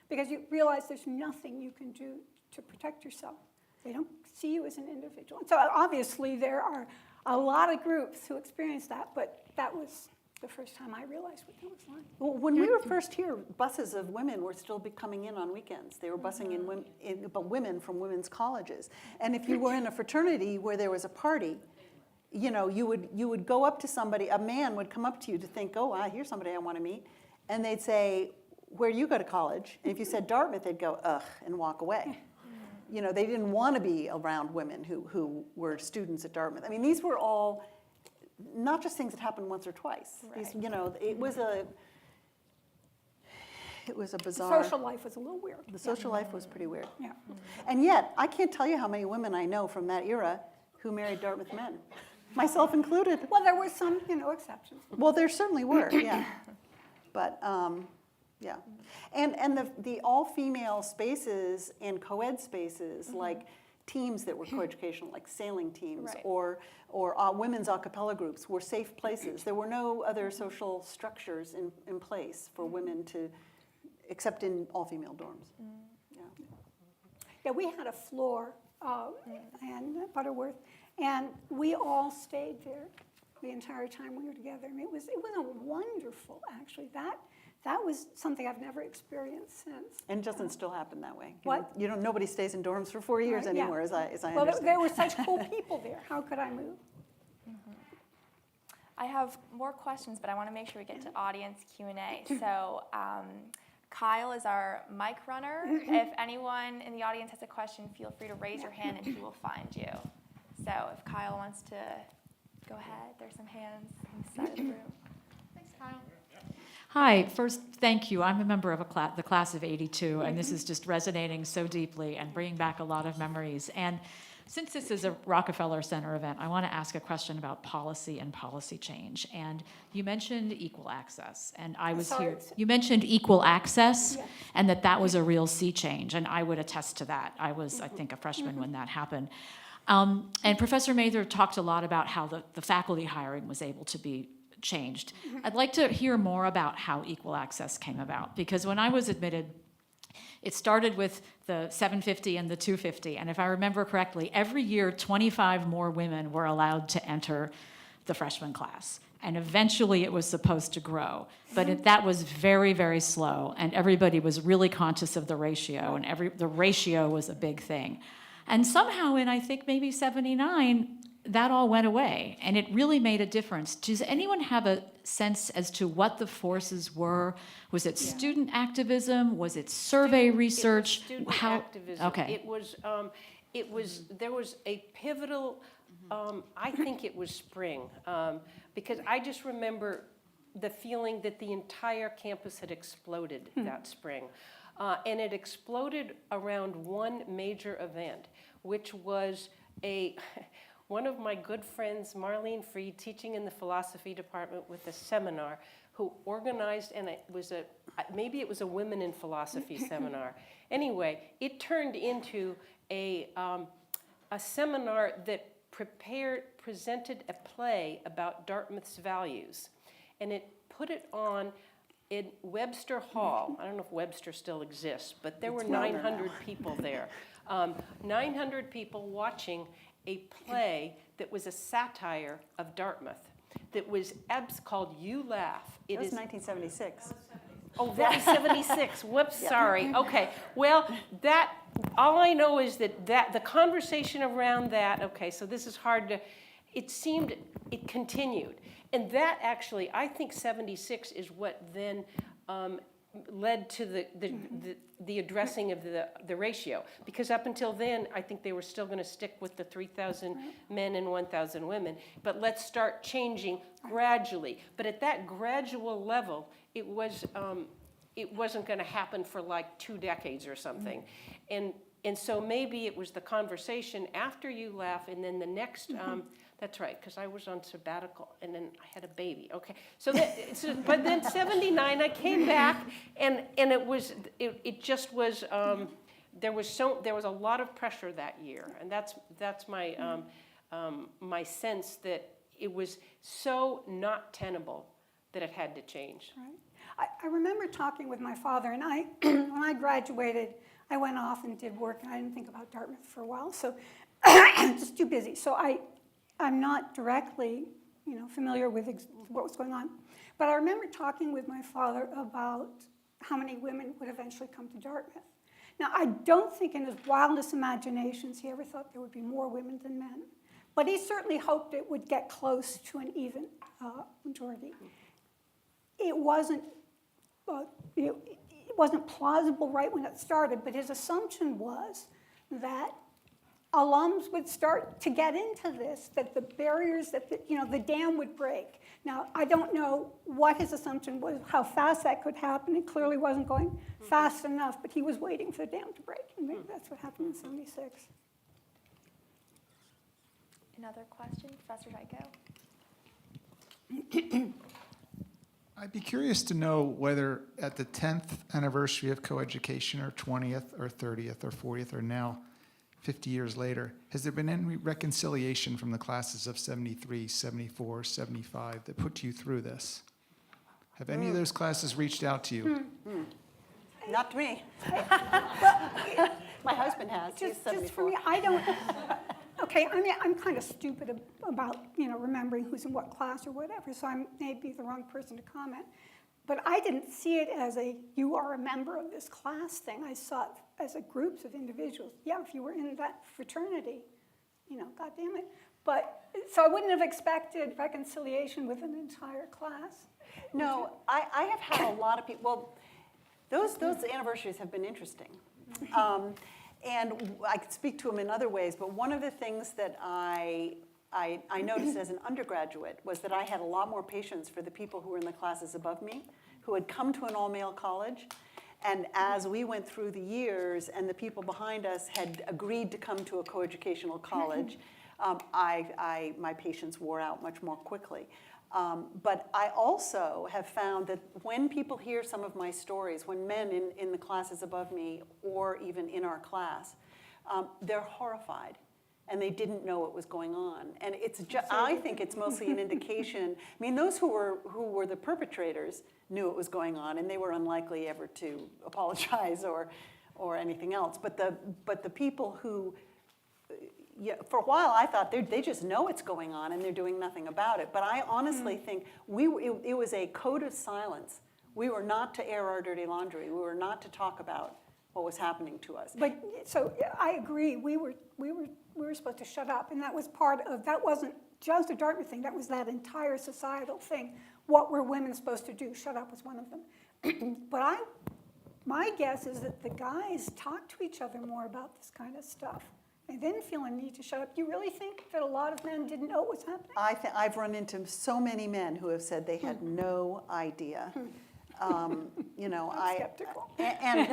Because you realize there's nothing you can do to protect yourself. They don't see you as an individual. And so obviously there are a lot of groups who experience that, but that was the first time I realized what that was like. Well, when we were first here, buses of women were still coming in on weekends. They were busing but women from women's colleges. And if you were in a fraternity where there was a party, you would go up to somebody, a man would come up to you to think, oh, here's somebody I want to meet. And they'd say, where you go to college? And if you said Dartmouth, they'd go, ugh, and walk away. They didn't want to be around women who were students at Dartmouth. I mean, these were all not just things that happened once or twice. Right. It was a bizarre. The social life was a little weird. The social life was pretty weird. Yeah. And yet, I can't tell you how many women I know from that era who married Dartmouth men, myself included. Well, there were some, exceptions. Well, there certainly were, yeah. But, yeah. And the all-female spaces and co-ed spaces, like teams that were coeducational, like sailing teams, Right. or women's a cappella groups, were safe places. There were no other social structures in place for women except in all-female dorms. Yeah. Yeah, we had a floor in Butterworth, and we all stayed there the entire time we were together. I mean, it was a wonderful, actually. That was something I've never experienced since. And it doesn't still happen that way. What? Nobody stays in dorms for 4 years Right, yeah. anymore, as I Well, understand. there were such cool people there. How could I move? I have more questions, but I want to make sure we get to audience Q&A. So Kyle is our mic runner. If anyone in the audience has a question, feel free to raise your hand and he will find you. So if Kyle wants to go ahead, there's some hands on the side of the room. Thanks, Kyle. Hi, first, thank you. I'm a member of the class of '82, and this is just resonating so deeply and bringing back a lot of memories. And since this is a Rockefeller Center event, I want to ask a question about policy and policy change. And you mentioned equal access, and I was Sorry? here. You mentioned equal access, Yeah. and that was a real sea change, and I would attest to that. I was, I think, a freshman when that happened. And Professor Mather talked a lot about how the faculty hiring was able to be changed. I'd like to hear more about how equal access came about, because when I was admitted, it started with the 750 and the 250, and if I remember correctly, every year 25 more women were allowed to enter the freshman class. And eventually it was supposed to grow. But that was very, very slow. And everybody was really conscious of the ratio. And the ratio was a big thing. And somehow in, I think, maybe 79, that all went away. And it really made a difference. Does anyone have a sense as to what the forces were? Was it student activism? Was it survey research? Student activism. Okay. There was a pivotal, I think it was spring, because I just remember the feeling that the entire campus had exploded that spring. And it exploded around one major event, which was one of my good friends, Marlene Freed, teaching in the philosophy department with a seminar, who organized, and maybe it was a women in philosophy seminar. Anyway, it turned into a seminar that presented a play about Dartmouth's values. And it put it on in Webster Hall. I don't know if Webster still exists, but there were 900 people there. 900 people watching a play that was a satire of Dartmouth that was called You Laugh. It was 1976. Oh, that was 76. Whoops, sorry. Okay. Well, all I know is that the conversation around that, okay, so this is hard to, it continued. And that actually, I think 76 is what then led to the addressing of the ratio. Because up until then, I think they were still going to stick with the 3,000 men and 1,000 women. But let's start changing gradually. But at that gradual level, it wasn't going to happen for like 2 decades or something. And so maybe it was the conversation after You Laugh, and then the next, that's right, because I was on sabbatical, and then I had a baby. Okay, but then 79, I came back, and it just was, there was a lot of pressure that year, and that's my my sense that it was so not tenable that it had to change. Right. I remember talking with my father, and when I graduated, I went off and did work, and I didn't think about Dartmouth for a while, so just too busy. So I'm not directly, familiar with what was going on. But I remember talking with my father about how many women would eventually come to Dartmouth. Now, I don't think in his wildest imaginations he ever thought there would be more women than men. But he certainly hoped it would get close to an even majority. It wasn't plausible right when it started, but his assumption was that alums would start to get into this, that the barriers, that the dam would break. Now, I don't know what his assumption was, how fast that could happen. It clearly wasn't going fast enough, but he was waiting for the dam to break, and maybe that's what happened in 76. Another question, Professor Dyko? I'd be curious to know whether at the 10th anniversary of coeducation, or 20th, or 30th, or 40th, or now 50 years later, has there been any reconciliation from the classes of 73, 74, 75 that put you through this? Have any of those classes reached out to you? Not to me. My husband has. He's 74. Just for me, I don't. Okay, I mean, I'm kind of stupid about remembering who's in what class or whatever, so I may be the wrong person to comment. But I didn't see it as you are a member of this class thing. I saw it as groups of individuals. Yeah, if you were in that fraternity, God damn it. But, so I wouldn't have expected reconciliation with an entire class. No, I have had a lot of people, well, those anniversaries have been interesting. And I could speak to them in other ways, but one of the things that I noticed as an undergraduate was that I had a lot more patience for the people who were in the classes above me, who had come to an all-male college. And as we went through the years and the people behind us had agreed to come to a coeducational college, my patience wore out much more quickly. But I also have found that when people hear some of my stories, when men in the classes above me or even in our class, they're horrified and they didn't know what was going on. And I think it's mostly an indication. I mean, those who were the perpetrators knew what was going on, and they were unlikely ever to apologize or anything else. But the people who yeah, for a while, I thought they just know it's going on and they're doing nothing about it. But I honestly think it was a code of silence. We were not to air our dirty laundry. We were not to talk about what was happening to us. But, so I agree, we were supposed to shut up, and that was part of, that wasn't just a Dartmouth thing, that was that entire societal thing. What were women supposed to do? Shut up was one of them. But my guess is that the guys talk to each other more about this kind of stuff. They didn't feel a need to shut up. You really think that a lot of men didn't know what was happening? I've run into so many men who have said they had no idea. You know, I'm skeptical. And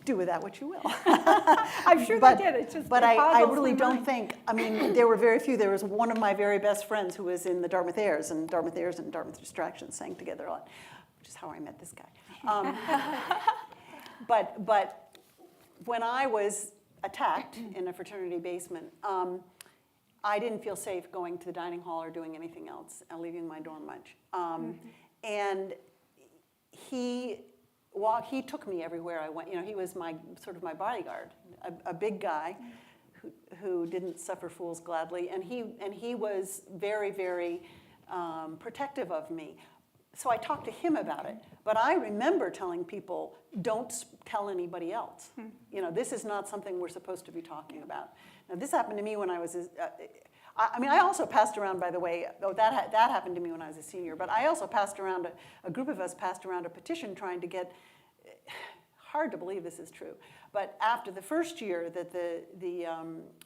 do with that what you will. I'm sure they did. It's just, But it I boggles really my don't mind. think, I mean, there were very few. There was one of my very best friends who was in the Dartmouth Airs, and Dartmouth Airs and Dartmouth Distractions sang together a lot, which is how I met this guy. But when I was attacked in a fraternity basement, I didn't feel safe going to the dining hall or doing anything else, leaving my dorm much. And he took me everywhere I went. You know, he was my sort of my bodyguard, a big guy who didn't suffer fools gladly, and he was very, very protective of me. So I talked to him about it, but I remember telling people, don't tell anybody else. You know, this is not something we're supposed to be talking about. Now, this happened to me when I was, I mean, I also passed around, by the way, that happened to me when I was a senior, but I also passed around, a group of us passed around a petition trying to get, hard to believe this is true, but after the first year that the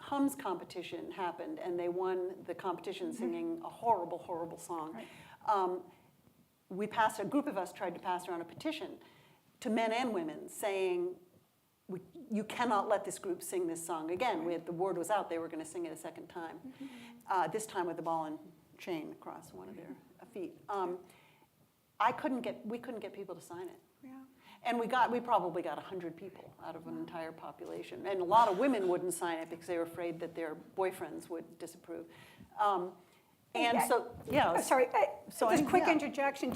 Hums competition happened and they won the competition singing a horrible, horrible song, a group of us tried to pass around a petition to men and women saying, you cannot let this group sing this song again. The word was out, they were going to sing it a second time, this time with a ball and chain across one of their feet. We couldn't get people to sign it. Yeah. And we probably got 100 people out of an entire population. And a lot of women wouldn't sign it because they were afraid that their boyfriends would disapprove. And so, yeah. Sorry, so just quick yeah. interjection.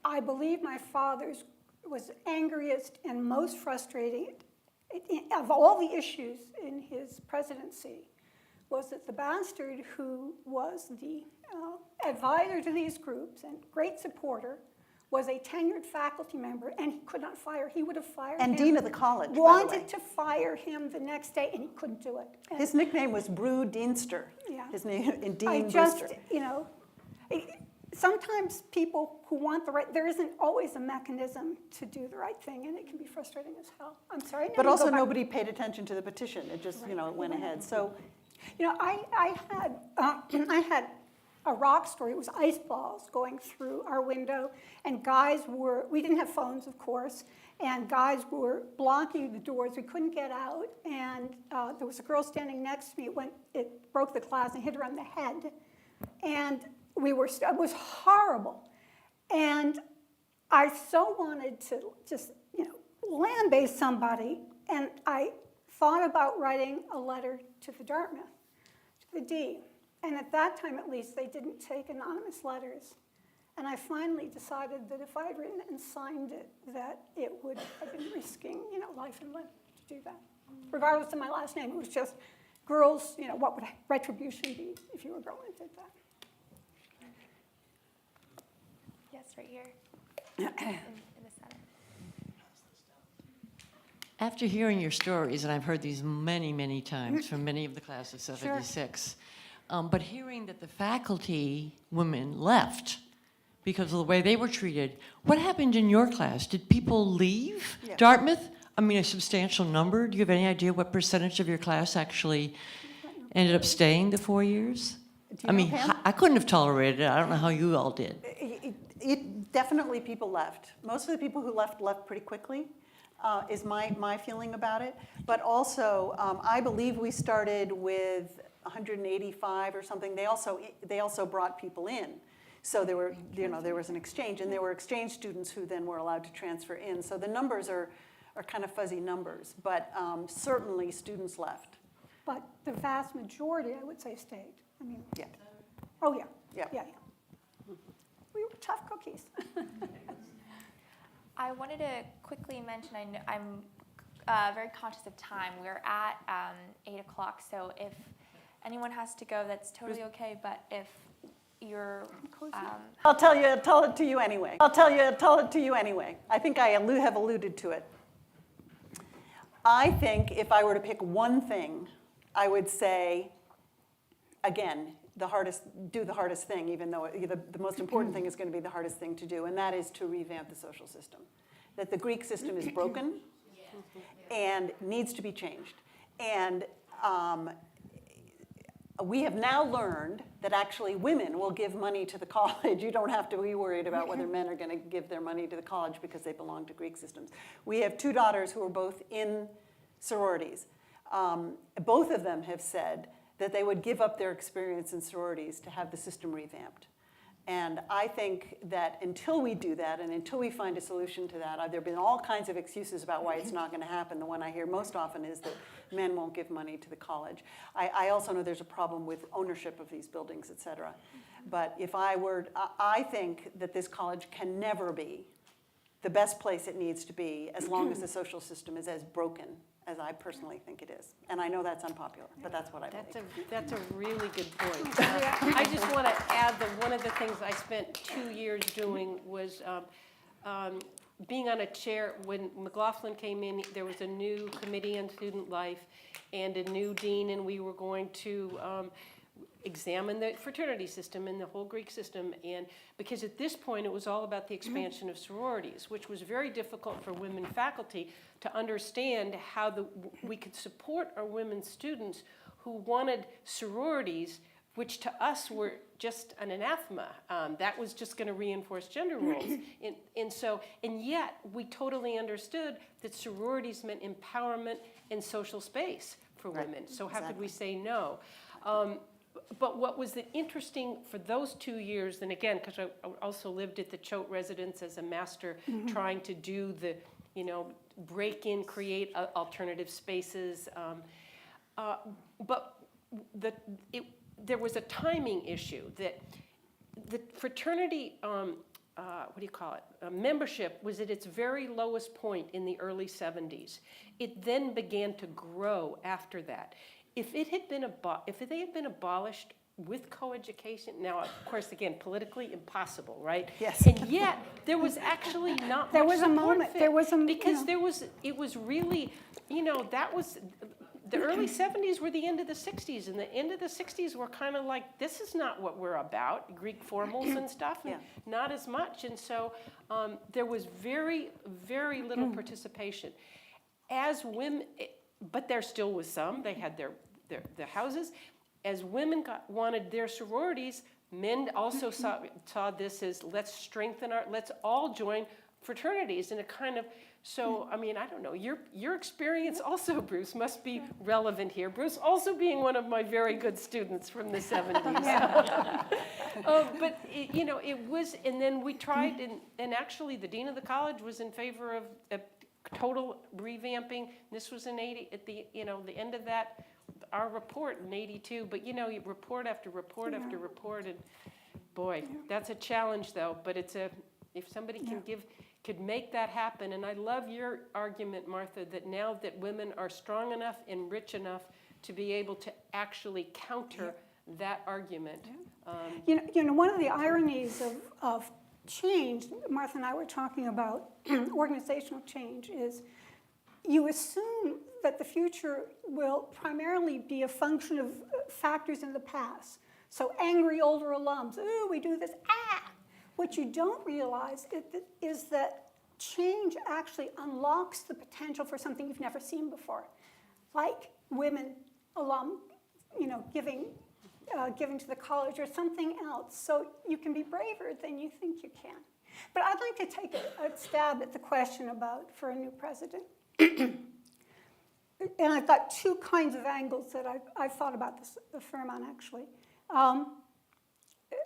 I believe my father's was angriest and most frustrating of all the issues in his presidency was that the bastard who was the advisor to these groups and great supporter was a tenured faculty member, and he could not fire. He would have fired him. And dean of the college, by the Wanted way. to fire him the next day, and he couldn't do it. And His nickname was Brew Deanster. Yeah. His name, Dean I just, Brewster. you know, sometimes people who want the right, there isn't always a mechanism to do the right thing, and it can be frustrating as hell. I'm sorry. But also nobody paid attention to the petition. It just, you know, it went ahead. So, You know, I had a rock story. It was ice balls going through our window, and we didn't have phones, of course, and guys were blocking the doors. We couldn't get out, and there was a girl standing next to me. It broke the glass and hit her on the head, and it was horrible. And I so wanted to just, you know, land-base somebody, and I thought about writing a letter to the Dartmouth, to the dean. And at that time, at least, they didn't take anonymous letters. And I finally decided that if I had written it and signed it, that it would have been risking, you know, life and limb to do that. Regardless of my last name, it was just girls, you know, what would retribution be if you were a girl and did that? Yes, right here in the center. After hearing your stories, and I've heard these many, many times from many of the class of 76, but hearing that the faculty women left because of the way they were treated, what happened in your class? Did people leave Yeah. Dartmouth? I mean, a substantial number. Do you have any idea what percentage of your class actually ended up staying the 4 years? do you I know, mean, Pam? I couldn't have tolerated it. I don't know how you all did. It definitely people left. Most of the people who left pretty quickly, is my feeling about it. But also, I believe we started with 185 or something. They also brought people in. So there was an exchange, and there were exchange students who then were allowed to transfer in. So the numbers are kind of fuzzy numbers, but certainly students left. But the vast majority, I would say, stayed. I mean, Yeah. oh yeah, Yeah. yeah. We were tough cookies. I wanted to quickly mention, I'm very conscious of time. We're at 8 o'clock, so if anyone has to go, that's totally okay, but if you're... I'll tell it to you anyway. Tell it to you anyway. I think I have alluded to it. I think if I were to pick one thing, I would say, again, do the hardest thing, even though the most important thing is going to be the hardest thing to do, and that is to revamp the social system. That the Greek system is broken and needs to be changed. And we have now learned that actually women will give money to the college. You don't have to be worried about whether men are going to give their money to the college because they belong to Greek systems. We have 2 daughters who are both in sororities. Both of them have said that they would give up their experience in sororities to have the system revamped. And I think that until we do that and until we find a solution to that, there have been all kinds of excuses about why it's not going to happen. The one I hear most often is that men won't give money to the college. I also know there's a problem with ownership of these buildings, et cetera. But if I think that this college can never be the best place it needs to be as long as the social system is as broken as I personally think it is. And I know that's unpopular, but that's what I believe. That's a really good point. I just want to add that one of the things I spent 2 years doing was being on a chair. When McLaughlin came in, there was a new committee on student life and a new dean, and we were going to examine the fraternity system and the whole Greek system. And because at this point it was all about the expansion of sororities, which was very difficult for women faculty to understand how we could support our women students who wanted sororities, which to us were just an anathema. That was just going to reinforce gender roles. And yet we totally understood that sororities meant empowerment and social space for women. So how could we say no? But what was interesting for those 2 years, and again, because I also lived at the Choate residence as a master, trying to do the, break in, create alternative spaces. But there was a timing issue that the fraternity, membership was at its very lowest point in the early 70s. It then began to grow after that. If they had been abolished with coeducation, now of course again politically impossible, right? Yes. And yet there was actually not There much was a support moment. for it, There was a because it was really, that was the early 70s were the end of the 60s, and the end of the 60s were kind of like, this is not what we're about, Greek formals and stuff, and not as much, and so there was very, very little participation. As women, but there still was some, they had their houses. As women wanted their sororities, men also saw this as let's all join fraternities, and it kind of, so, I mean, I don't know, your experience also, Bruce, must be relevant here. Bruce also being one of my very good students from the 70s. But, it was, and then we tried, and actually the dean of the college was in favor of total revamping. This was in 80, at the end of that, our report in 82, but you report after report after report, and boy, that's a challenge though, but if somebody could make that happen. And I love your argument, Martha, that now that women are strong enough and rich enough to be able to actually counter that argument. One of the ironies of change, Martha and I were talking about organizational change, is you assume that the future will primarily be a function of factors in the past. So angry older alums, ooh, we do this, What you don't realize is that change actually unlocks the potential for something you've never seen before, like women alum, giving to the college or something else. So you can be braver than you think you can. But I'd like to take a stab at the question for a new president. And I've got 2 kinds of angles that I've thought about the Frmr on, actually.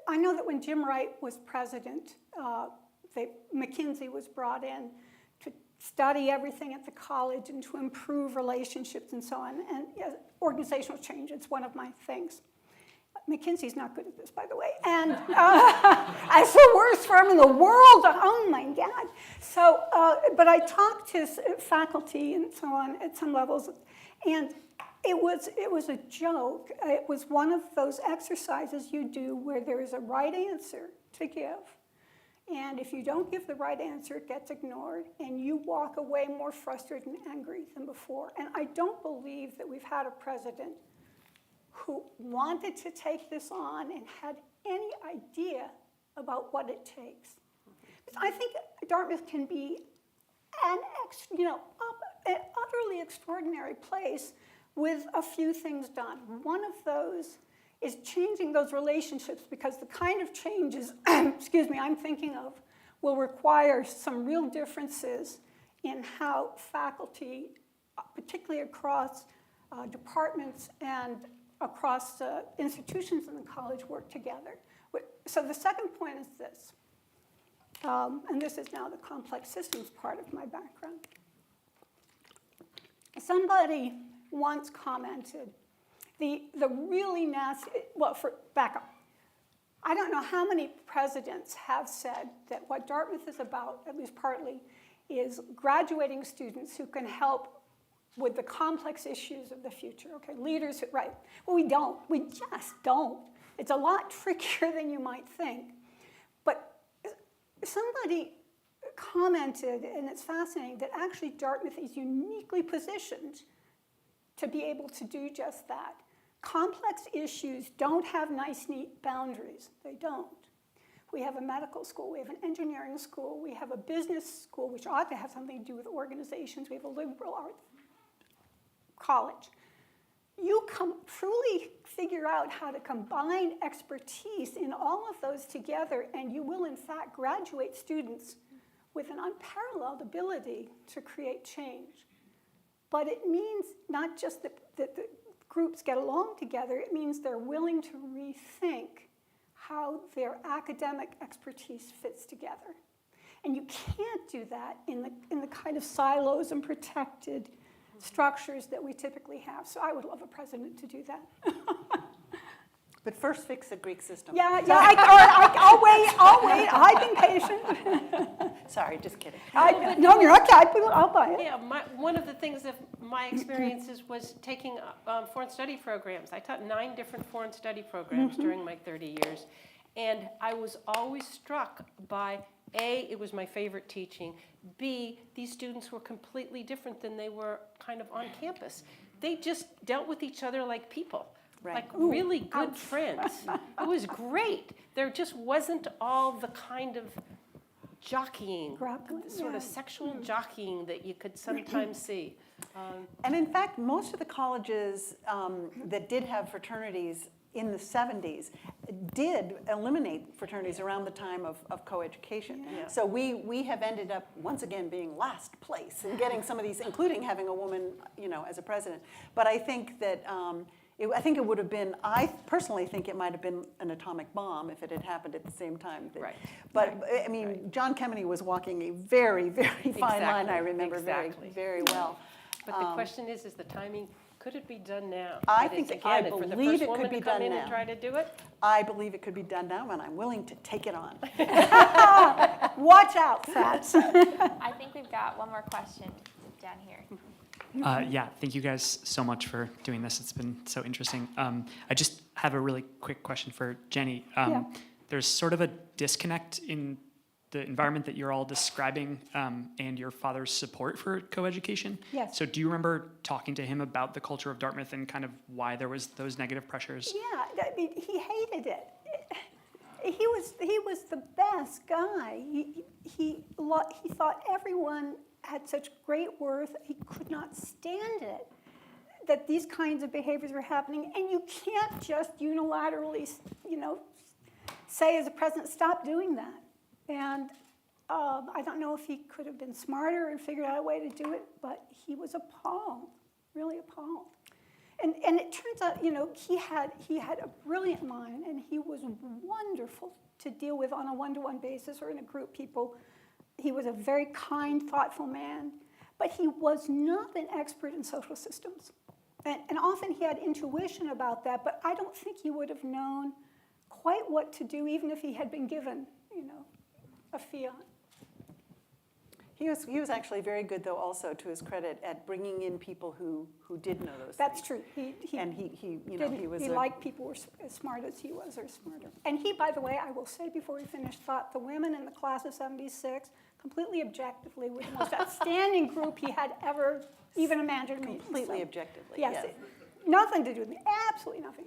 I know that when Jim Wright was president, McKinsey was brought in to study everything at the college and to improve relationships and so on. And organizational change, it's one of my things. McKinsey's not good at this, by the way. And it's the worst firm in the world. Oh my God. So, but I talked to faculty and so on at some levels, and it was a joke. It was one of those exercises you do where there is a right answer to give. And if you don't give the right answer, it gets ignored, and you walk away more frustrated and angry than before. And I don't believe that we've had a president who wanted to take this on and had any idea about what it takes. I think Dartmouth can be an utterly extraordinary place with a few things done. One of those is changing those relationships, because the kind of changes, excuse me, I'm thinking of will require some real differences in how faculty, particularly across departments and across institutions in the college, work together. So the second point is this, and this is now the complex systems part of my background. Somebody once commented, the really nasty, well, back up. I don't know how many presidents have said that what Dartmouth is about, at least partly, is graduating students who can help with the complex issues of the future. Okay, leaders, right. Well, we don't. We just don't. It's a lot trickier than you might think. But somebody commented, and it's fascinating, that actually Dartmouth is uniquely positioned to be able to do just that. Complex issues don't have nice, neat boundaries. They don't. We have a medical school, we have an engineering school, we have a business school, which ought to have something to do with organizations, we have a liberal arts college. You truly figure out how to combine expertise in all of those together, and you will, in fact, graduate students with an unparalleled ability to create change. But it means not just that the groups get along together, it means they're willing to rethink how their academic expertise fits together. And you can't do that in the kind of silos and protected structures that we typically have. So I would love a president to do that. But first fix the Greek system. Yeah, I'll wait. I've been patient. Sorry, just kidding. No, you're okay. I'll buy it. Yeah, one of the things of my experiences was taking foreign study programs. I taught 9 different foreign study programs during my 30 years. And I was always struck by, A, it was my favorite teaching. B, these students were completely different than they were kind of on campus. They just dealt with each other like people. Right. Like really good friends. It was great. There just wasn't all the kind of jockeying, sort of sexual jockeying that you could sometimes see. And in fact, most of the colleges that did have fraternities in the 70s did eliminate fraternities around the time of coeducation. Yeah. So we have ended up, once again, being last place in getting some of these, including having a woman, as a president. But I think that I think it would have been, I personally think it might have been an atomic bomb if it had happened at the same time. Right. But I mean, John Kemeny was walking a very, very fine line, I remember very, very well. But the question is the timing, could it be done now? I That is, think, again, I for the believe first it woman could be to come done in and now. try to do it? I believe it could be done now, and I'm willing to take it on. Watch out, Fats. I think we've got one more question down here. Yeah, thank you guys so much for doing this. It's been so interesting. I just have a really quick question for Jenny. Yeah. There's sort of a disconnect in the environment that you're all describing and your father's support for coeducation. Yes. So do you remember talking to him about the culture of Dartmouth and kind of why there was those negative pressures? Yeah, I mean, he hated it. He was the best guy. He thought everyone had such great worth. He could not stand it that these kinds of behaviors were happening, and you can't just unilaterally, say as a president, stop doing that. And I don't know if he could have been smarter and figured out a way to do it, but he was appalled, really appalled. And it turns out, he had a brilliant mind, and he was wonderful to deal with on a one-to-one basis or in a group people. He was a very kind, thoughtful man, but he was not an expert in social systems. And often he had intuition about that, but I don't think he would have known quite what to do, even if he had been given, a fiat. He was actually very good, though, also to his credit, at bringing in people who did know those That's things. true. He was He liked people who were as smart as he was or smarter. And he, by the way, I will say before we finish, thought the women in the class of 76 completely objectively were the most outstanding group he had ever even imagined meeting. completely So, objectively. Yes, nothing to do with me, absolutely nothing.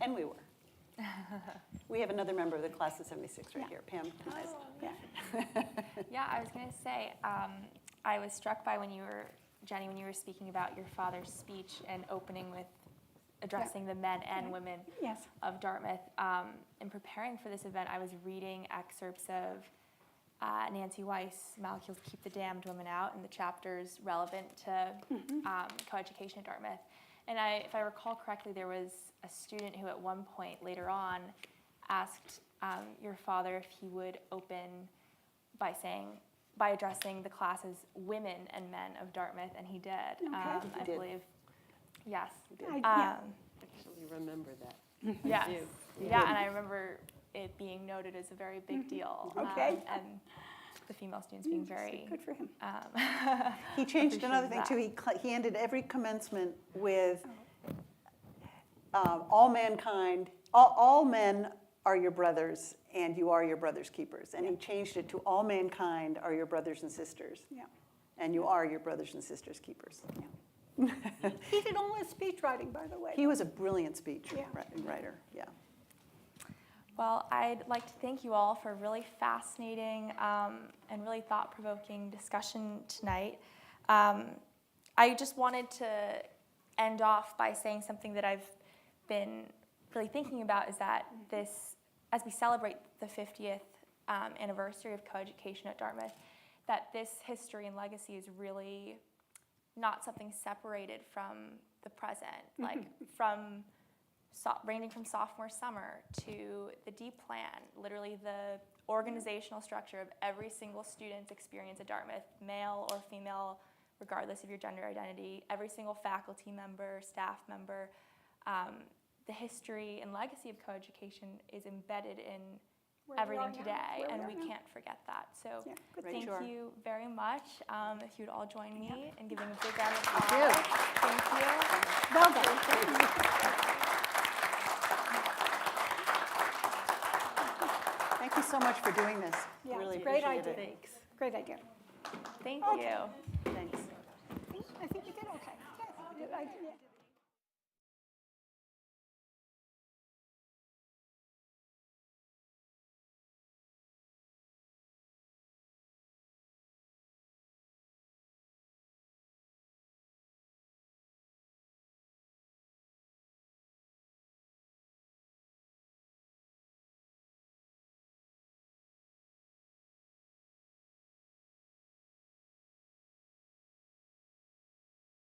And we were. We have another member of the class of 76 right here, Pam. Yeah. Yeah, I was going to say, I was struck by Jenny, when you were speaking about your father's speech and opening with addressing the men and women Yes. of Dartmouth. In preparing for this event, I was reading excerpts of Nancy Weiss, Molecules Keep the Damned Women Out, and the chapters relevant to coeducation at Dartmouth. And if I recall correctly, there was a student who at one point later on asked your father if he would open by addressing the class as women and men of Dartmouth, and he did. Okay. I He did. believe. Yes. Yeah. Actually remember that. Yes. do. Yeah, and I remember it being noted as a very big deal. Okay. And the female students being very. Good for him. He changed another thing, Appreciate too. He ended every commencement with all mankind, all men are your brothers, and you are your brother's keepers. And he changed it to all mankind are your brothers and sisters, Yeah. and you are your brothers and sisters' keepers. He did all his speech writing, by the way. He was a brilliant speech Yeah. writer, yeah. Well, I'd like to thank you all for a really fascinating and really thought-provoking discussion tonight. I just wanted to end off by saying something that I've been really thinking about, is that as we celebrate the 50th anniversary of coeducation at Dartmouth, that this history and legacy is really not something separated from the present, like ranging from sophomore summer to the D plan, literally the organizational structure of every single student's experience at Dartmouth, male or female, regardless of your gender identity, every single faculty member, staff member. The history and legacy of coeducation is embedded in Where we are everything now, today, where we and are we now. can't forget that. So Yeah, good. Right, thank sure. you very much. If you'd all join me in giving a big round of applause. Thank you. Well done. Thank you so much for doing this. Yeah, Really great appreciate idea. it. Great idea. Thank Okay. you. Thanks. I think you did okay. Yeah, I think you did.